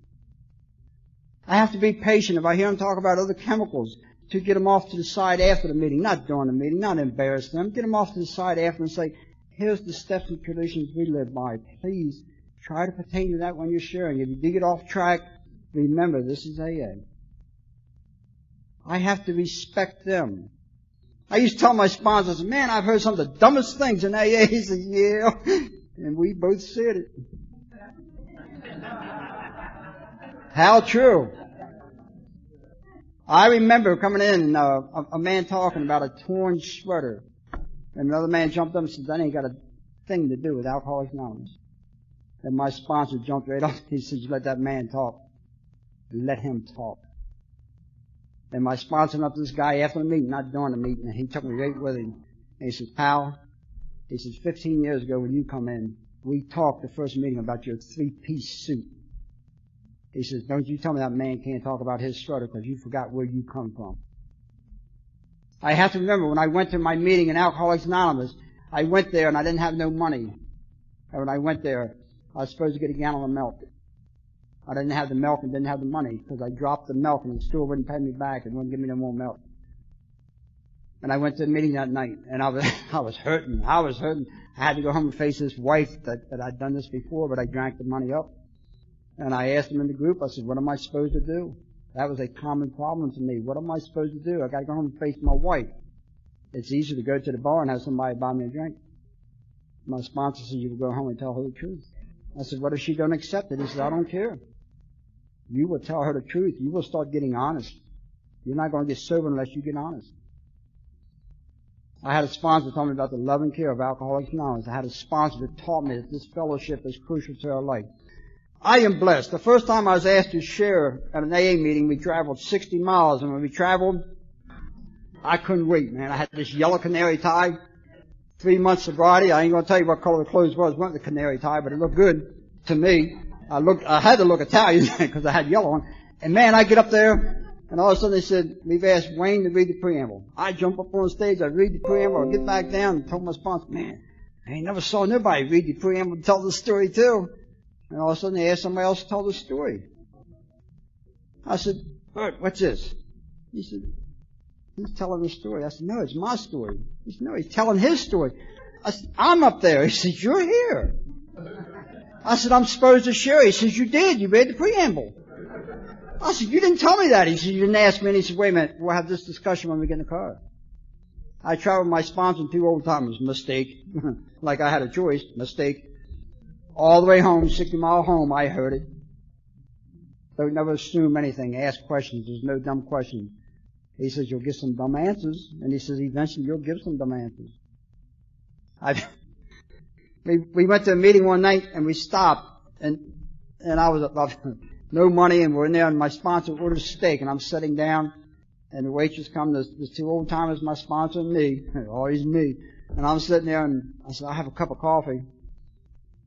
I have to be patient if I hear them talk about other chemicals to get them off to the side after the meeting, not during the meeting, not embarrass them. Get them off to the side after and say, here's the steps and traditions we live by. Please try to pertain to that when you're sharing. If you do get off track, remember this is AA. I have to respect them. I used to tell my sponsors, man, I've heard some of the dumbest things in AA. He said, yeah. And we both said it. How true. I remember coming in, a man talking about a torn sweater. And another man jumped up and said, that ain't got a thing to do with Alcoholics Anonymous. And my sponsor jumped right up. He said, you let that man talk. Let him talk. And my sponsor went up to this guy after the meeting, not during the meeting, and he took me right with him. And he says, pal, he says, 15 years ago when you come in, we talked the first meeting about your 3-piece suit. He says, don't you tell me that man can't talk about his struggle because you forgot where you come from. I have to remember when I went to my meeting in Alcoholics Anonymous, I went there and I didn't have no money. And when I went there, I was supposed to get a gallon of milk. I didn't have the milk and didn't have the money because I dropped the milk and the store wouldn't pay me back and wouldn't give me no more milk. And I went to the meeting that night, and I was hurting. I had to go home and face this wife that I'd done this before, but I drank the money up. And I asked them in the group, I said, what am I supposed to do? That was a common problem to me. What am I supposed to do? I got to go home and face my wife. It's easier to go to the bar and have somebody buy me a drink. My sponsor said, you will go home and tell her the truth. I said, what if she don't accept it? He said, I don't care. You will tell her the truth. You will start getting honest. You're not going to get sober unless you get honest. I had a sponsor tell me about the love and care of Alcoholics Anonymous. I had a sponsor that taught me that this fellowship is crucial to our life. I am blessed. The first time I was asked to share at an AA meeting, we traveled 60 miles, and when we traveled, I couldn't wait, man. I had this yellow canary tie, 3 months sobriety. I ain't going to tell you what color the clothes was. It wasn't the canary tie, but it looked good to me. I had to look Italian because I had yellow on. And man, I get up there, and all of a sudden they said, we've asked Wayne to read the preamble. I jump up on stage, I read the preamble, I get back down and told my sponsor, man, I ain't never saw nobody read the preamble and tell the story too. And all of a sudden they asked somebody else to tell the story. I said, Bert, what's this? He said, he's telling the story. I said, no, it's my story. He said, no, he's telling his story. I said, I'm up there. He said, you're here. I said, I'm supposed to share. He says, you did. You read the preamble. I said, you didn't tell me that. He said, you didn't ask me. And he said, wait a minute, we'll have this discussion when we get in the car. I traveled with my sponsor and 2 old timers. Mistake. Like I had a choice. Mistake. All the way home, 60-mile home, I heard it. Don't never assume anything. Ask questions. There's no dumb questions. He says, you'll get some dumb answers. And he says, eventually you'll give some dumb answers. We went to a meeting one night and we stopped. And I was no money, and we're in there, and my sponsor ordered steak, and I'm sitting down, and the waitress comes, there's 2 old timers, my sponsor and me, always me, and I'm sitting there, and I said, I have a cup of coffee.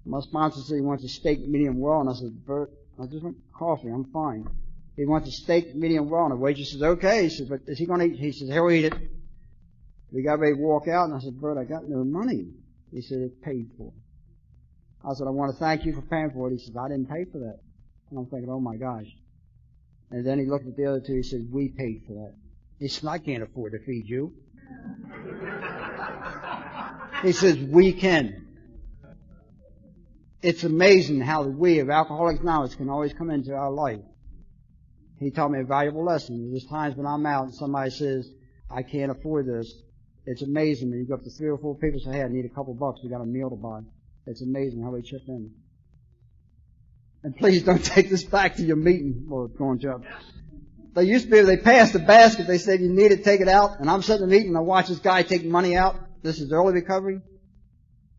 My sponsor said he wants a steak medium well, and I said, Bert, I just want coffee, I'm fine. He wants a steak medium well, and the waitress says, okay. He says, but is he going to eat? He says, he'll eat it. We got ready to walk out, and I said, Bert, I got no money. He said, it's paid for. I said, I want to thank you for paying for it. He said, I didn't pay for that. And I'm thinking, oh my gosh. And then he looked at the other 2, he said, we paid for that. He said, I can't afford to feed you. He says, we can. It's amazing how the we of Alcoholics Anonymous can always come into our life. He taught me a valuable lesson. There's times when I'm out and somebody says, I can't afford this. It's amazing when you go up to 3 or 4 people and say, hey, I need a couple bucks, we got a meal to buy. It's amazing how they chip in. And please don't take this back to your meeting or going job. They used to be, they passed the basket, they said, you need it, take it out. And I'm sitting in the meeting and I watch this guy take money out. This is early recovery.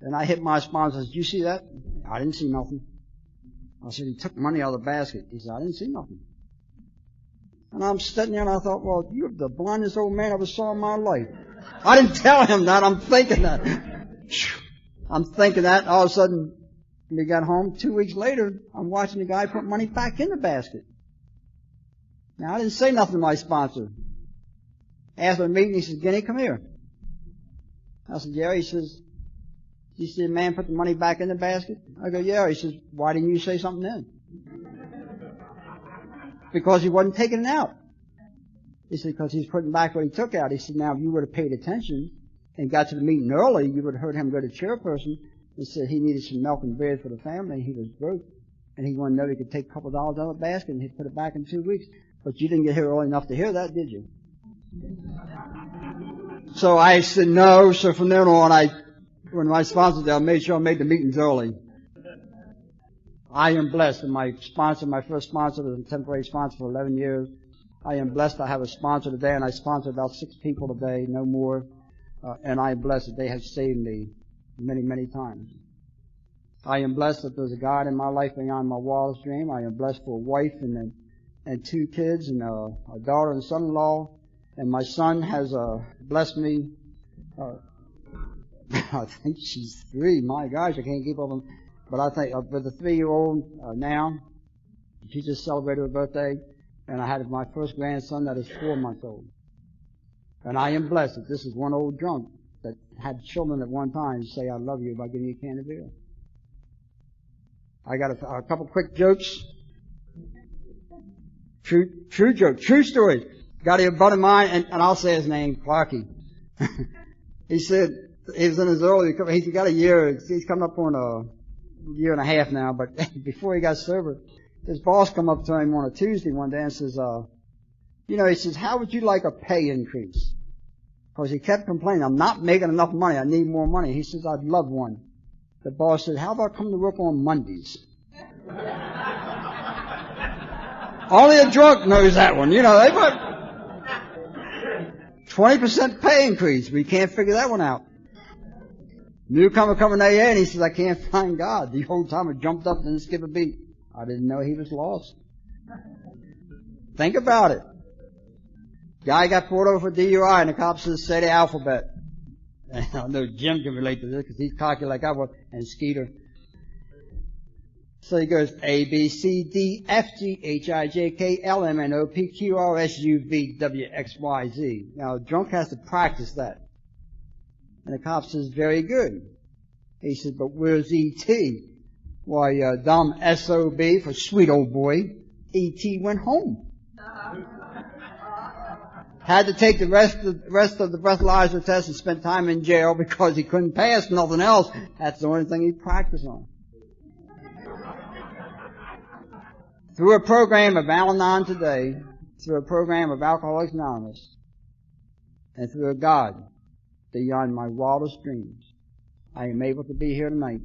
And I hit my sponsor and said, did you see that? I didn't see nothing. I said, he took money out of the basket. He said, I didn't see nothing. And I'm sitting there and I thought, well, you're the blindest old man I ever saw in my life. I didn't tell him that. I'm thinking that. All of a sudden, we got home 2 weeks later, I'm watching the guy put money back in the basket. Now, I didn't say nothing to my sponsor. After the meeting, he says, Guinea, come here. I said, yeah. He says, you see the man put the money back in the basket? I go, yeah. He says, why didn't you say something then? Because he wasn't taking it out. He said, because he's putting back what he took out. He said, now, if you would have paid attention and got to the meeting early, you would have heard him go to chairperson and said he needed some milk and bread for the family. He was broke. And he wanted to know he could take a couple of dollars out of the basket and he'd put it back in 2 weeks. But you didn't get here early enough to hear that, did you? So I said no. So from then on, when my sponsor did, I made sure I made the meetings early. I am blessed. And my first sponsor was a temporary sponsor for 11 years. I am blessed I have a sponsor today, and I sponsor about 6 people today, no more. And I am blessed that they have saved me many, many times. I am blessed that there's a God in my life beyond my wildest dream. I am blessed for a wife and 2 kids and a daughter and son-in-law. And my son has blessed me. I think she's 3. My gosh, I can't keep up with them. But I think with a 3-year-old now, she just celebrated her birthday. And I had my first grandson that is 4 months old. And I am blessed that this is one old drunk that had children at one time say, I love you by giving you a can of beer. I got a couple quick jokes. True joke, true story. Got a buddy of mine, and I'll say his name, Clarky. He said, he was in his early, he's got a year, he's coming up on a year and a half now, but before he got sober, his boss come up to him on a Tuesday one day and says, he says, how would you like a pay increase? Because he kept complaining, I'm not making enough money, I need more money. He says, I'd love one. The boss said, how about coming to work on Mondays? Only a drunk knows that one. They got 20% pay increase. We can't figure that one out. Newcomer coming to AA and he says, I can't find God. The old timer jumped up and didn't skip a beat. I didn't know he was lost. Think about it. Guy got pulled over for DUI and the cops said, say the alphabet. And I know Jim can relate to this because he's cocky like I was, and Skeeter. So he goes A, B, C, D, F, G, H, I, J, K, L, M, N, O, P, Q, R, S, U, V, W, X, Y, Z. Now, a drunk has to practice that. And the cop says, very good. He says, but where's E.T.? Why, dumb S.O.B. for sweet old boy. E.T. went home. Had to take the rest of the breathalyzer test and spent time in jail because he couldn't pass nothing else. That's the only thing he practiced on. Through a program of Al-Anon today, through a program of Alcoholics Anonymous, and through a God beyond my wildest dreams, I am able to be here tonight.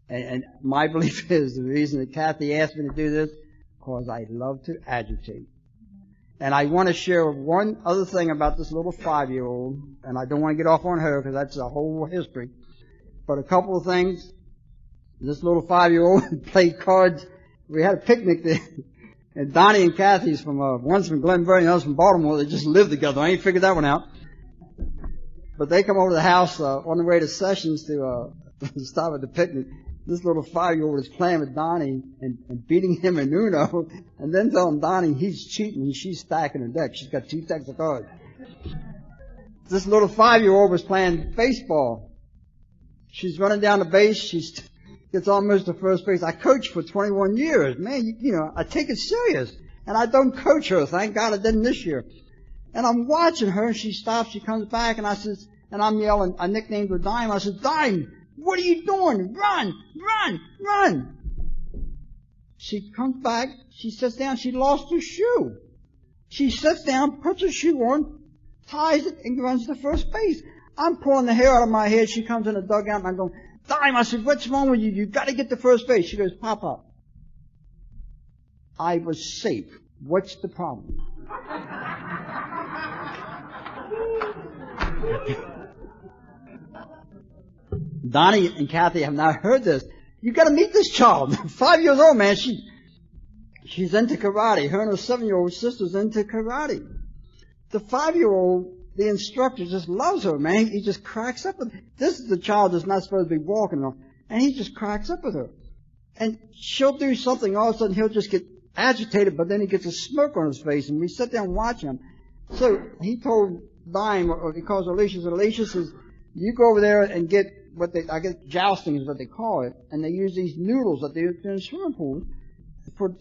And my belief is the reason that Kathy asked me to do this, because I love to agitate. And I want to share one other thing about this little 5-year-old, and I don't want to get off on her because that's a whole history. But a couple of things. This little 5-year-old played cards. We had a picnic there, and Donnie and Kathy's from, one's from Glenburn and the other's from Baltimore. They just lived together. I ain't figured that one out. But they come over to the house, on the way to Sessions to stop at the picnic. This little 5-year-old is playing with Donnie and beating him in Uno, and then telling Donnie he's cheating and she's stacking her deck. She's got 2 decks of cards. This little 5-year-old was playing baseball. She's running down the base. She gets almost to first base. I coached for 21 years. Man, I take it serious. And I don't coach her. Thank God I didn't this year. And I'm watching her, and she stops. She comes back, and I'm yelling. I nicknamed her Dime. I said, Dime, what are you doing? Run, run, run. She comes back. She sits down. She lost her shoe. She sits down, puts her shoe on, ties it, and runs to first base. I'm pulling the hair out of my head. She comes in the dugout, and I'm going, Dime, I said, what's wrong with you? You've got to get to first base. She goes, Papa, I was safe. What's the problem? Donnie and Kathy have not heard this. You got to meet this child. 5 years old, man. She's into karate. Her and her 7-year-old sister's into karate. The 5-year-old, the instructor just loves her, man. He just cracks up with her. This is the child that's not supposed to be walking on, and he just cracks up with her. And she'll do something, all of a sudden he'll just get agitated, but then he gets a smirk on his face, and we sit there and watch him. So he told Dime, or he calls Alicia, so Alicia says, you go over there and get I guess jousting is what they call it, and they use these noodles that they use in swimming pools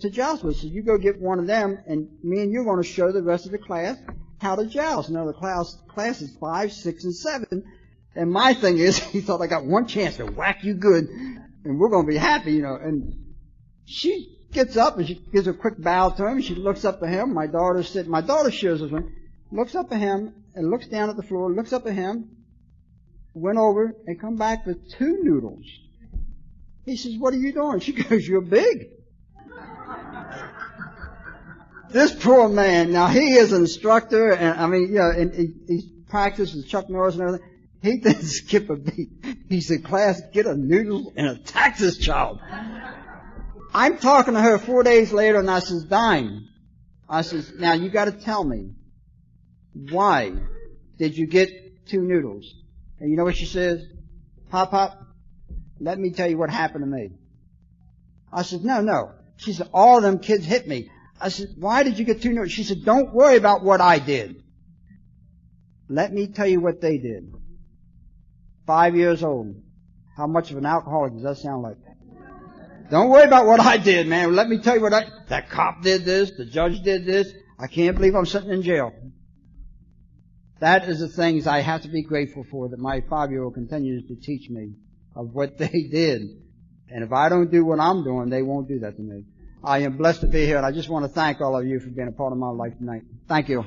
to joust with. So you go get one of them, and me and you are going to show the rest of the class how to joust. Now the class is 5, 6, and 7, and my thing is, he thought I got one chance to whack you good, and we're going to be happy, And she gets up and she gives a quick bow to him, and she looks up at him. My daughter shares this one, looks up at him and looks down at the floor, looks up at him, went over and come back with 2 noodles. He says, what are you doing? She goes, you're big. This poor man, now he is an instructor, and he practices Chuck Norris and everything. He didn't skip a beat. He said, class, get a noodle and attack this child. I'm talking to her 4 days later, and I says, Dime, I says, now you got to tell me, why did you get 2 noodles? And you know what she says? Pop, let me tell you what happened to me. I said, no. She said, all of them kids hit me. I said, why did you get 2 noodles? She said, don't worry about what I did. Let me tell you what they did. 5 years old. How much of an alcoholic does that sound like? Don't worry about what I did, man. Let me tell you that cop did this, the judge did this. I can't believe I'm sitting in jail. That is the things I have to be grateful for, that my 5-year-old continues to teach me of what they did. And if I don't do what I'm doing, they won't do that to me. I am blessed to be here, and I just want to thank all of you for being a part of my life tonight. Thank you.